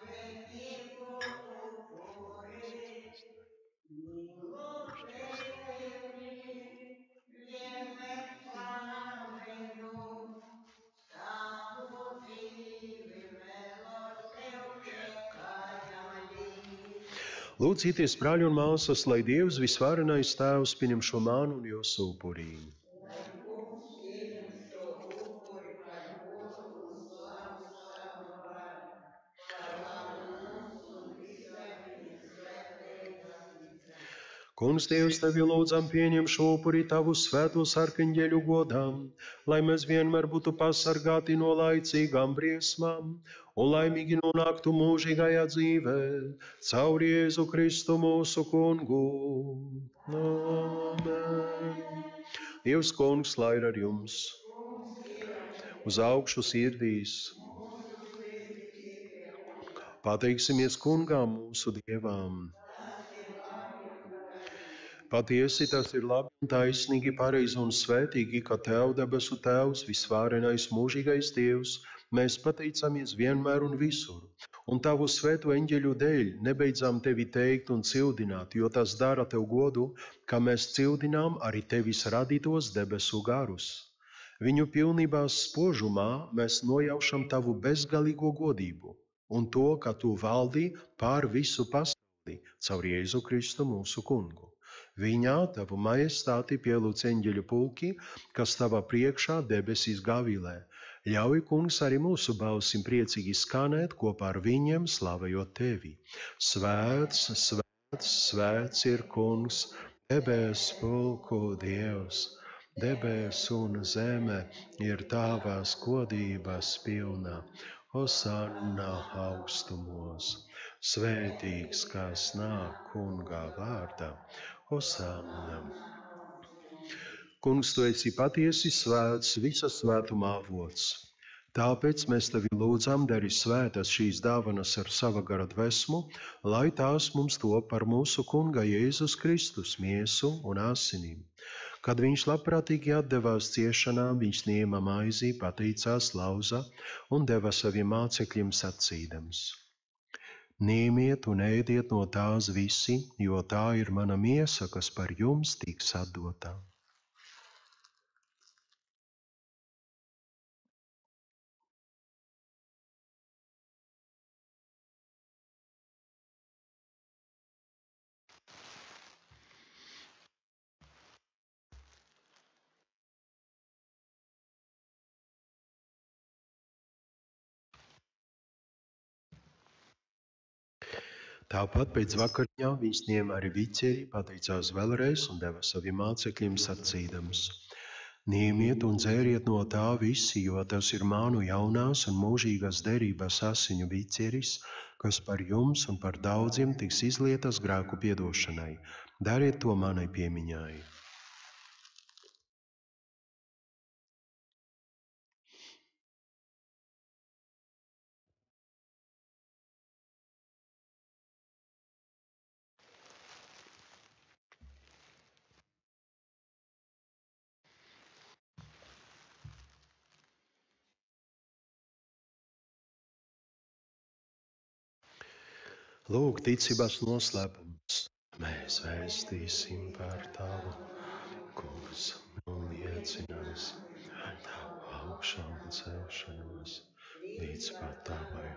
Lūdzīties, brāļi un māsas, lai Dievs visvarenais Tēvs pieņem šo manu un jūsu upurī. Kungs, Dievs, Tevi lūdzam pieņem šo upuri Tavu svētos arkanģeļu godām, lai mēs vienmēr būtu pasargāti no laicīgām briesmām un laimīgi nonāktu mūžīgajā dzīvē, caur Jēzu Kristu mūsu Kungu. Amen. Dievs Kungs, lai ir ar jums, uz augšu sirdīs. Pateiksimies Kungām mūsu Dievām. Patiesi tas ir labi un taisnīgi, pareizi un svētīgi, ka Tev, debesu Tēvs, visvārenais mūžīgais Dievs, mēs pateicamies vienmēr un visur, un Tavu svēto eņģeļu dēļ nebeidzam Tevi teikt un cildināt, jo tas dara Tev godu, ka mēs cildinām arī Tevis radītos debesu garus. Viņu pilnībā spožumā mēs nojaušam Tavu bezgalīgo godību un to, ka Tu valdi pār visu pasauli caur Jēzu Kristu mūsu Kungu. Viņā Tavu majestāti pielūdz eņģeļu pulki, kas Tavā priekšā debesīs gavilē. Ļauj, Kungs, arī mūsu balsim priecīgi skanēt kopā ar viņiem, slavējot Tevi. Svēts, svēts, svēts ir Kungs, debes pulku Dievs. Debes un zeme ir Tavas godības pilna. Hosanna augstumos. Svētīgs, kas nāk Kunga vārdā. Hosanna. Kungs, Tu esi patiesi svēts, visa svētuma avots. Tāpēc mēs Tevi lūdzam, dari svētas šīs dāvanas ar sava gara dvēsmu, lai tās mums top par mūsu Kunga Jēzus Kristus miesu un asinīm. Kad Viņš labprātīgi atdevās ciešanām, Viņš ņēma maizi, pateicās, lauza un deva saviem mācekļiem sacīdams: Ņemiet un ēdiet no tās visi, jo tā ir mana miesa, kas par jums tiks atdota. Tāpat pēc vakariņām Viņš ņēma arī biķeri, pateicās vēlreiz un deva saviem mācekļiem sacīdams: Ņemiet un dzēriet no tā visi, jo tas ir manu jaunās un mūžīgās derības asiņu biķeris, kas par jums un par daudziem tiks izlietas grēku piedošanai. Dariet to manai piemiņai. Lūk, ticības noslēpums. Mēs vēstīsim par Tavu, Kungs, un liecinās Tavu augšanu un celšanos līdz pat Tavai.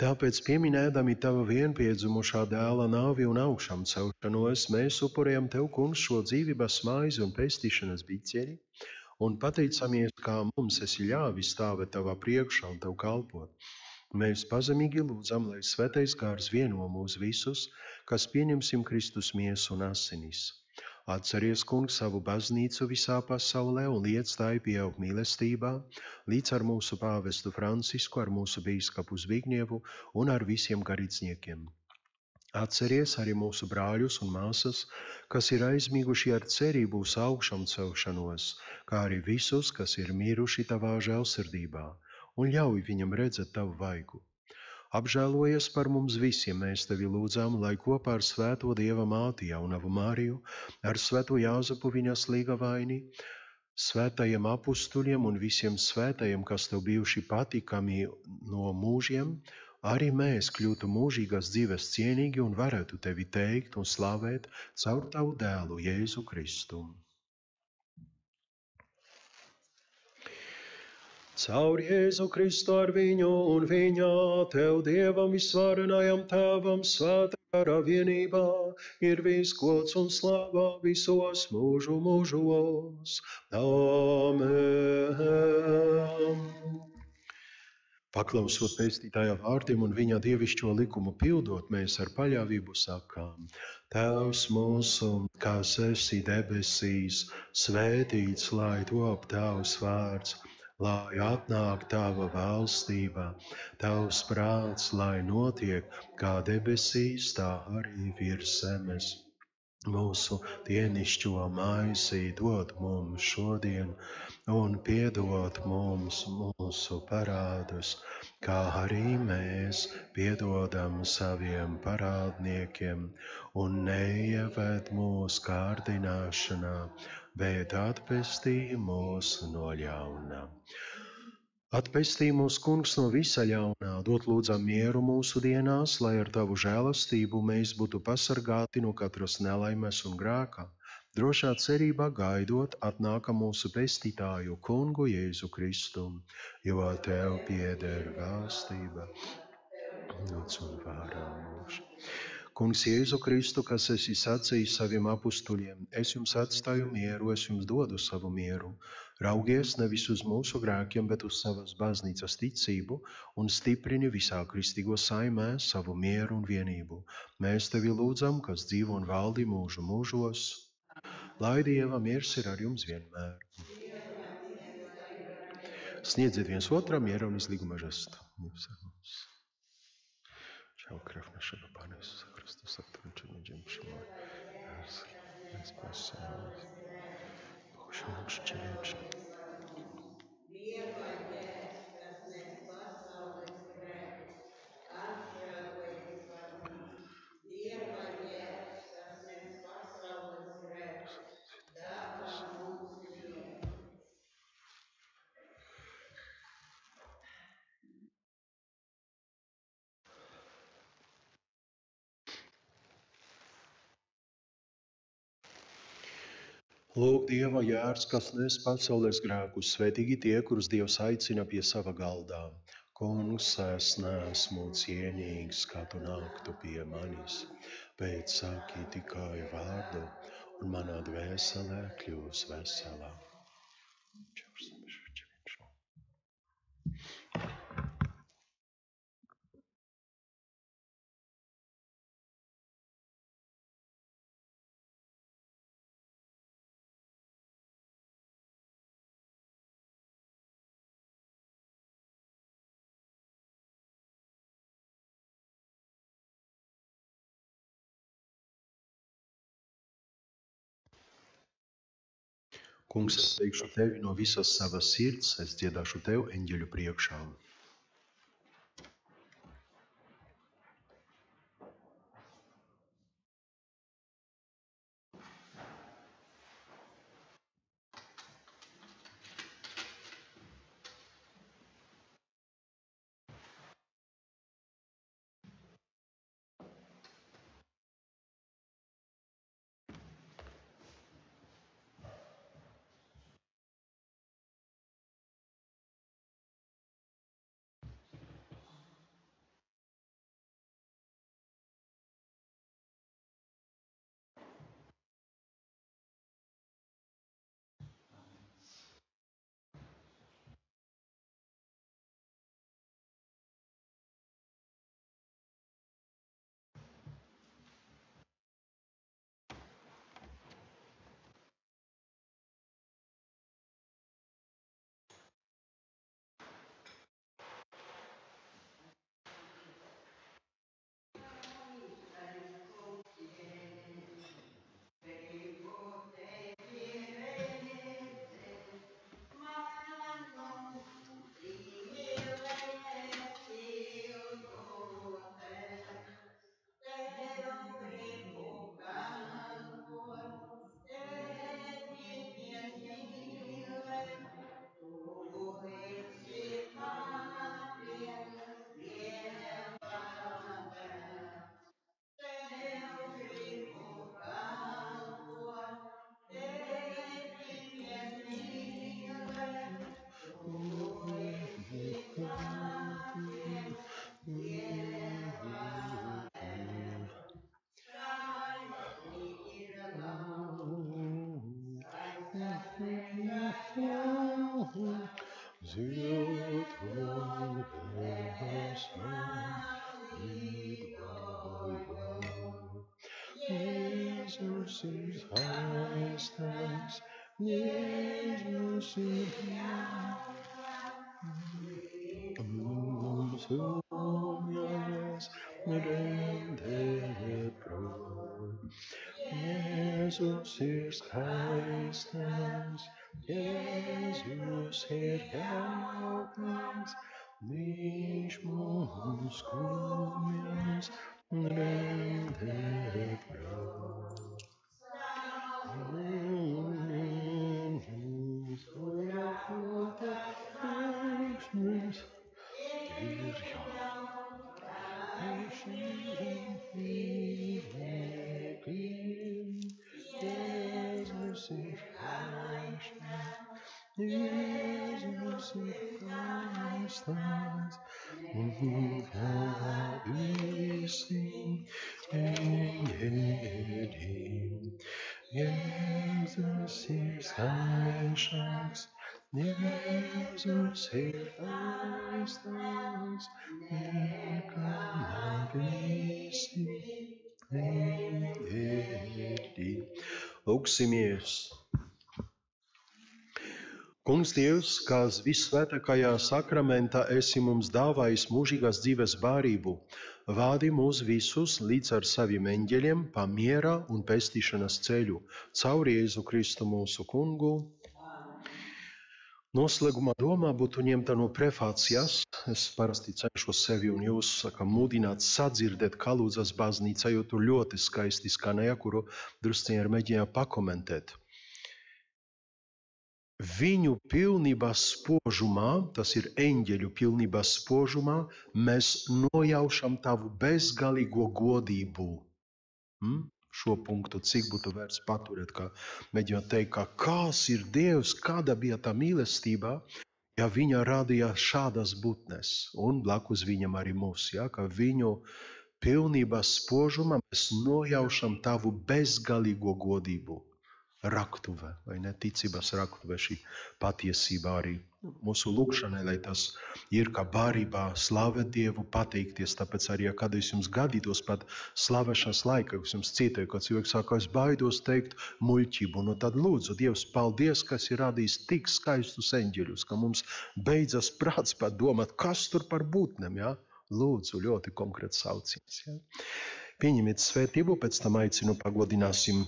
Tāpēc, pieminēdami Tava vienpiedzimušā dēla nāvi un augšām celšanos, mēs upurējam Tev, Kungs, šo dzīvības maizi un pestīšanas biķeri un pateicamies, kā mums esi ļāvis stāvēt Tavā priekšā un Tev kalpot. Mēs pazemīgi lūdzam, lai svētais gars vieno mūs visus, kas pieņemsim Kristus miesu un asinis. Atceries, kungs, savu baznīcu visā pasaulē un liec tai pieaug mīlestībā, līdz ar mūsu pāvestu Francisku, ar mūsu bīskapu Zbignievu un ar visiem garīdzniekiem. Atceries arī mūsu brāļus un māsas, kas ir aizmiguši ar cerību uz augšām celšanos, kā arī visus, kas ir miruši tavā žēlsirdībā, un ļauj viņam redzēt tavu vaigu. Apžēlojies par mums visiem, mēs tevi lūdzām, lai kopā ar Svēto Dieva māti Jaunavu Mariju, ar Svēto Jāzepu viņas līgavaini, svētajiem apustuļiem un visiem svētajiem, kas tev bijuši patīkami no mūžiem, arī mēs kļūtu mūžīgās dzīves cienīgi un varētu tevi teikt un slavēt caur tavu dēlu Jēzu Kristu. Caur Jēzu Kristu ar viņu un viņa tev Dievam visvarenajam tēvam svētā gara vienībā ir viss gods un slava visos mūžu mūžos. Amen. Paklausot pestītāja vārdiem un viņa dievišķo likumu pildot, mēs ar paļāvību sakām: Tēvs mūsu, kas esi debesīs, svētīts lai top tavs vārds, lai atnāk tava valstība, tavs prāts, lai notiek kā debesīs, tā arī virs zemes. Mūsu dienišķo maizi dod mums šodien, un piedod mums mūsu parādus, kā arī mēs piedodam saviem parādniekiem, un neieved mūsu kārdināšanā, bet atpestī mūs no ļauna. Atpestī mūs, kungs, no visa ļaunā, dod lūdzam mieru mūsu dienās, lai ar tavu žēlastību mēs būtu pasargāti no katras nelaimes un grēka, drošā cerībā gaidot atnāka mūsu pestītāju kungu Jēzu Kristu, jo tev pieder valstība, gods un vārā mūžu. Kungs Jēzu Kristu, kas esi sacījis saviem apustuļiem, es jums atstāju mieru, es jums dodu savu mieru. Raugies nevis uz mūsu grēkiem, bet uz savas baznīcas ticību un stiprini visā kristīgo saimē savu mieru un vienību. Mēs tevi lūdzam, kas dzīvo un valdi mūžu mūžos, lai Dieva miers ir ar jums vienmēr. Sniedziet viens otram mieru un izlīguma žestu. Čau, krev našего Pana Иисуса Христа, который чинит чему. Спасибо. Боже, наш человечный. Lūk, Dieva jērs, kas nes pasaules grēkus, svētīgi tie, kurus Dievs aicina pie sava galdā. Kungs, es neesmu cienīgs, kā tu nāktu pie manis, bet saki tikai vārdu, un manā dvēselē kļūs veselā. Kungs, es teikšu tevi no visas savas sirds, es dziedāšu tev eņģeļu priekšā. ir skaistais, Jēzus ir mums skumjas rendēt prom. Jēzus ir skaistais, Jēzus ir jaukais, Viņš mums skumjas rendēt prom. Jēzus ir skaistais, visi eņģeļi. Jēzus ir skaistais, Jēzus ir skaistais, nekā visi eņģeļi. Lūksimies! Kungs Dievs, kas visvētākajā sakramentā esi mums dāvājis mūžīgās dzīves barību, vādi mūs visus līdz ar saviem eņģeļiem pa miera un pestīšanas ceļu, caur Jēzu Kristu mūsu kungu. Noslēgumā domā būtu ņemta no prefācijas. Es parasti cenšos sevi un jūs mudināt sadzirdēt, kā lūdzas baznīca, jo tur ļoti skaisti skanēja, kuru drusciņi ir mēģināja pakomentēt. Viņu pilnības spožumā, tas ir eņģeļu pilnības spožumā, mēs nojaušam tavu bezgalīgo godību. Šo punktu, cik būtu vērts paturēt, kā mēģināt teikt, kāds ir Dievs, kāda bija tā mīlestība, ja viņa radīja šādas būtnes, un blakus viņam arī mūs, ja, ka viņu pilnības spožumā mēs nojaušam tavu bezgalīgo godību. Raktuve, vai ne, ticības raktuve, šī patiesība arī mūsu lūkšanai, lai tas ir kā barībā slavēt Dievu, pateikties, tāpēc arī, ja kādreiz jums gadītos pat slavēšanas laikā, kas jums cietoja, kad cilvēks saka, es baidos teikt muļķību, nu tad lūdzu, Dievs, paldies, kas ir radījis tik skaistus eņģeļus, ka mums beidzas prāts pat domāt, kas tur par būtnēm, ja? Lūdzu, ļoti konkrēts sauciens, ja? Pieņemiet svētību, pēc tam aicinu pagodināsim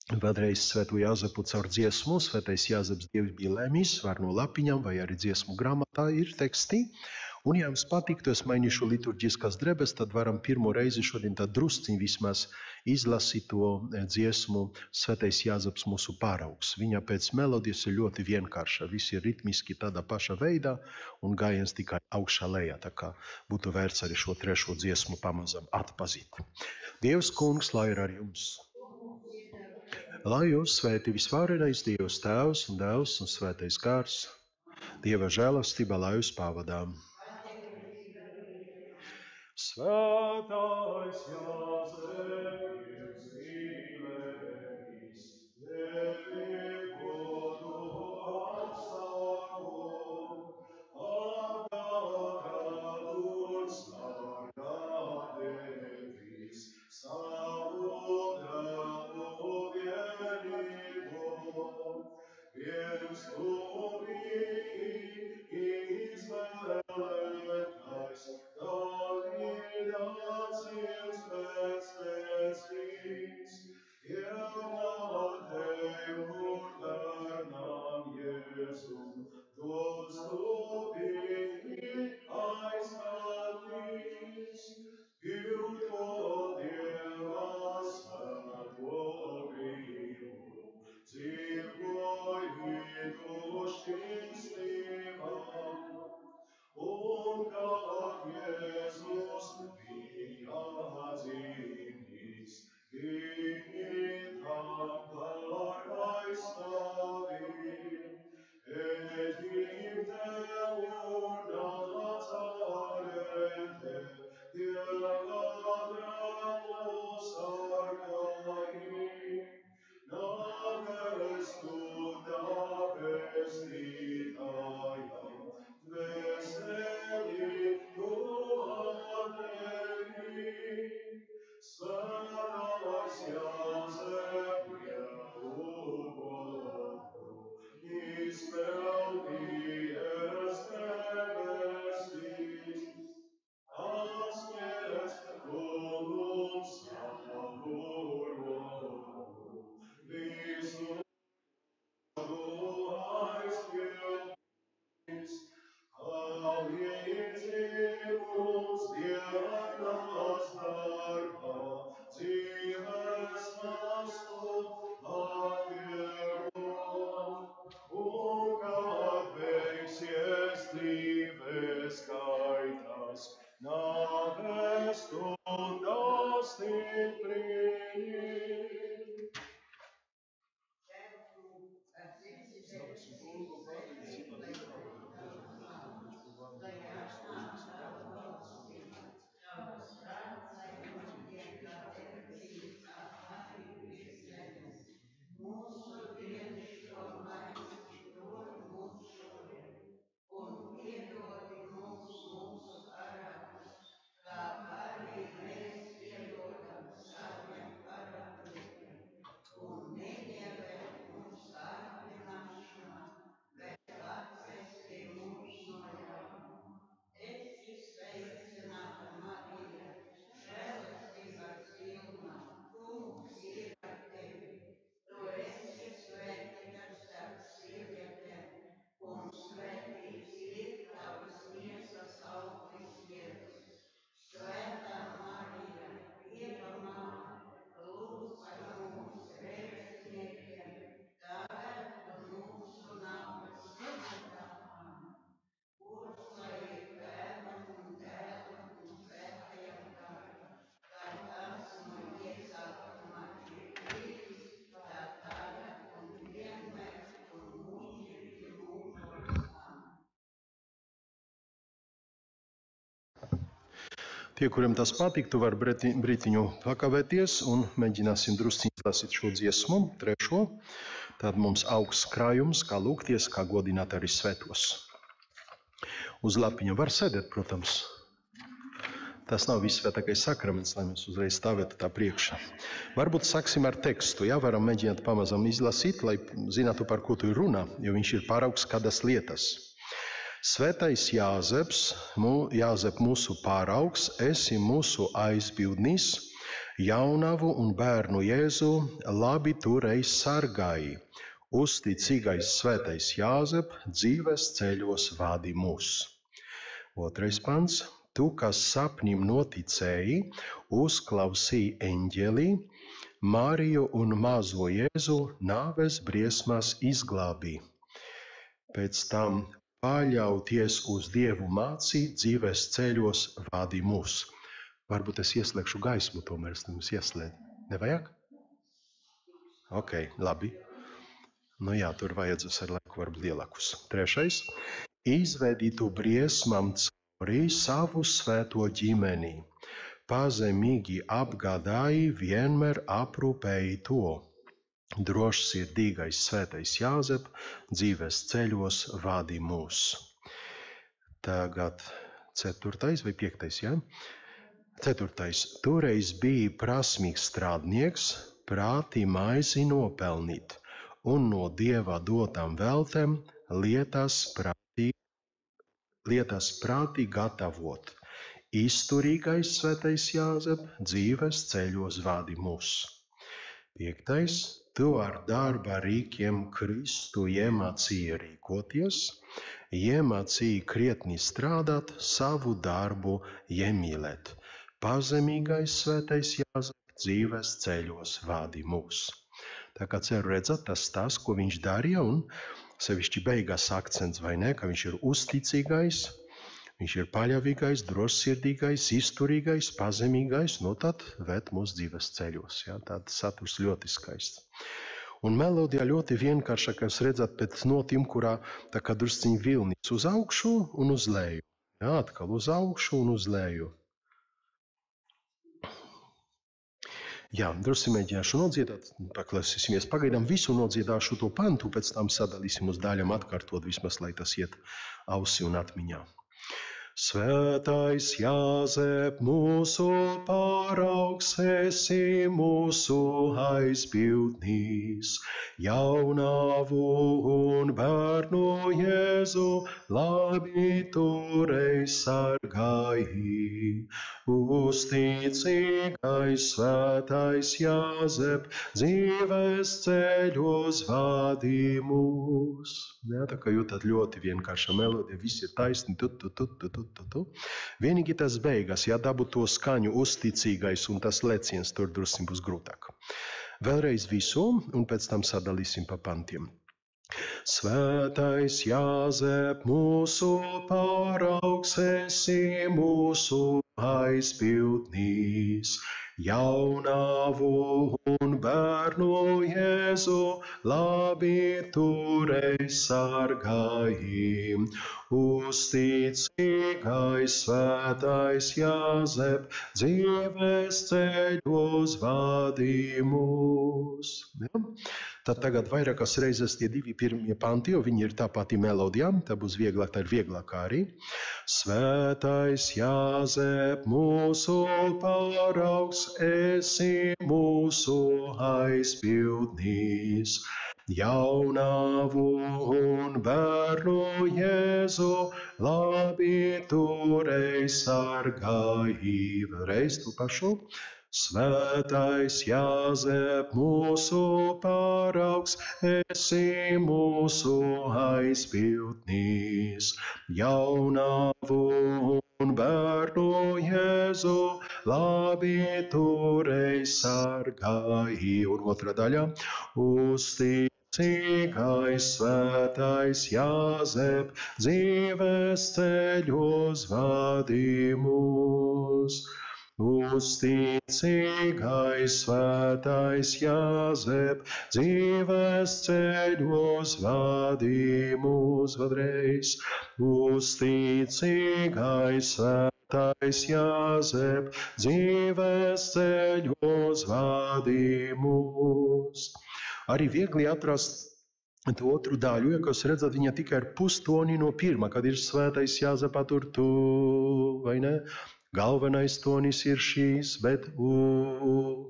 vēlreiz Svēto Jāzepu caur dziesmu. Svētais Jāzeps Dievs bija lēmījis, var no lapiņām vai arī dziesmu grāmatā ir teksti. Un, ja jums patiktu, es mainīšu liturģiskās drebes, tad varam pirmo reizi šodien tā drusciņ vismaz izlasīt to dziesmu Svētais Jāzeps mūsu pāraugs. Viņa pēc melodijas ir ļoti vienkārša, visi ir ritmiski tādā paša veidā un gājiens tikai augšā lejā, tā kā būtu vērts arī šo trešo dziesmu pamazam atpazīt. Dievs kungs, lai ir ar jums! Lai jūs svētī visvarenais Dievs Tēvs un Dēls un Svētais Gars, Dieva žēlastība, lai jūs pavadām. Svētais Jāzeps mīlējis, tevi godu apstāvu, apgādāt un sargāt devis, savu dēlu vienību, viens tu biji izvēlētais, Davidācijas pēc tevis, Ievā tev dienas darbā, dzīves mastu atvieglo. Un kad beigsies dzīves gaitas, nāves stundas stiprini. Tie, kuriem tas patiktu, var brītiņu pakavēties un mēģināsim drusciņi lasīt šo dziesmu, trešo. Tad mums augs krājums, kā lūgties, kā godināt arī svētos. Uz lapiņa var sēdēt, protams. Tas nav visvētākais sakraments, lai mēs uzreiz stāvētu tā priekšā. Varbūt sāksim ar tekstu, jā, varam mēģināt pamazam izlasīt, lai zinātu, par ko tu ir runā, jo viņš ir paraugs kādas lietas. Svētais Jāzeps, Jāzep mūsu pāraugs, esi mūsu aizbildnis, jaunavu un bērnu Jēzu labi turēji sargāji. Uzticīgais svētais Jāzep, dzīves ceļos vādi mūs. 2. pants. Tu, kas sapnim noticēji, uzklausīji eņģeli, Mariju un mazo Jēzu nāves briesmās izglābī. Pēc tam paļauties uz Dievu mācī, dzīves ceļos vādi mūs. Varbūt es ieslēgšu gaismu, tomēr es jums ieslēdzu. Nevajag? Ok, labi. Nu jā, tur vajadzēs ar laiku varbūt lielākus. 3. Izvedītu briesmām cauri savu svēto ģimeni. Pazemīgi apgādāji, vienmēr aprūpēji to. Drošsirdīgais svētais Jāzep, dzīves ceļos vādi mūs. Tagad 4. vai 5. jā? 4. Toreiz bija prasmīgs strādnieks, prātī maizi nopelnīt, un no Dieva dotām veltēm lietas prātī gatavot. Izturīgais svētais Jāzep, dzīves ceļos vādi mūs. 5. Tu ar darba rīkiem Kristu iemācīji rīkoties, iemācīji krietni strādāt, savu darbu iemīlēt. Pazemīgais svētais Jāzep, dzīves ceļos vādi mūs. Tā kā ceru redzat, tas, ko viņš darīja, un sevišķi beigās akcents, vai ne, ka viņš ir uzticīgais, viņš ir paļāvīgais, drošsirdīgais, izturīgais, pazemīgais, no tad ved mūsu dzīves ceļos. Ja? Tāds saturs ļoti skaists. Un melodijā ļoti vienkārša, kā jūs redzat, pēc notīm, kurā tā kā drusciņi vilnis uz augšu un uz leju. Ja? Atkal uz augšu un uz leju. Jā, drusci mēģināšu nodziedāt, paklausīsimies pagaidām visu nodziedāšu to pantu, pēc tam sadalīsim uz daļām atkārtot vismaz, lai tas iet ausi un atmiņā. Svētais Jāzep, mūsu pāraugs, esi mūsu aizbildnis, jaunavu un bērnu Jēzu labi turēji sargāji. Uzticīgais svētais Jāzep, dzīves ceļos vadī mūs. Ja, tā kā jūtat ļoti vienkārša melodija, viss ir taisni, tu. Vienīgi tas beigas, ja dabu to skaņu uzticīgais un tas leciens tur drusku būs grūtāk. Vēlreiz visu un pēc tam sadalīsim pa pantiem. Svētais Jāzep, mūsu paraugs, esi mūsu aizpildnīs. Jaunavu un bērnu Jēzu labi turēj sargāji. Uzticīgais svētais Jāzep, dzīves ceļos vadī mūs. Ja? Tad tagad vairākas reizes tie divi pirmie panti, jo viņi ir tā pati melodija, tā būs vieglāk, tā ir vieglāk arī. Svētais Jāzep, mūsu paraugs, esi mūsu aizpildnīs. Jaunavu un bērnu Jēzu labi turēj sargāji. Vēlreiz tu pašu. Svētais Jāzep, mūsu paraugs, esi mūsu aizpildnīs. Jaunavu un bērnu Jēzu labi turēj sargāji. Un otra daļa. Uzticīgais svētais Jāzep, dzīves ceļos vadī mūs. Uzticīgais svētais Jāzep, dzīves ceļos vadī mūs. Vēlreiz. Uzticīgais svētais Jāzep, dzīves ceļos vadī mūs. Arī viegli atrast to otru daļu, ja jūs redzat, viņa tikai ir pustoni no pirmā, kad ir svētais Jāzep tur tu, vai ne? Galvenais tonis ir šīs, bet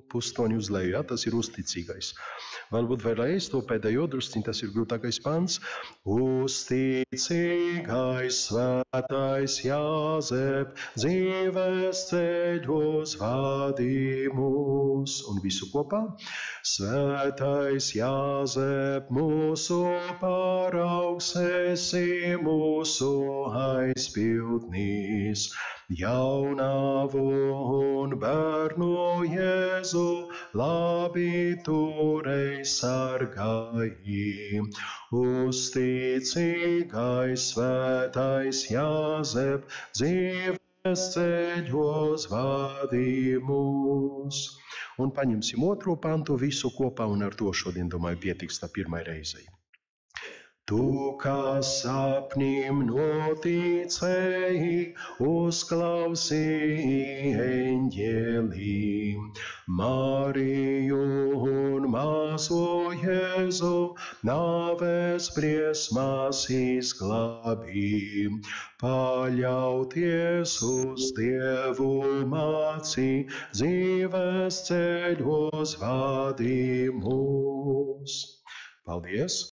pustoni uz leju, ja? Tas ir uzticīgais. Varbūt vēlreiz to pēdējo drusciņ, tas ir grūtākais pants. Uzticīgais svētais Jāzep, dzīves ceļos vadī mūs. Un visu kopā. Svētais Jāzep, mūsu paraugs, esi mūsu aizpildnīs. Jaunavu un bērnu Jēzu labi turēj sargāji. Uzticīgais svētais Jāzep, dzīves ceļos vadī mūs. Un paņemsim otro pantu visu kopā, un ar to šodien, domāju, pietiks tā pirmai reizei. Tu, kas sapnim noticēji, uzklausīji eņģelī, Mariju un mazo Jēzu, nāves briesmās izglābī. Paļauties uz Dievu mācī, dzīves ceļos vadī mūs. Paldies!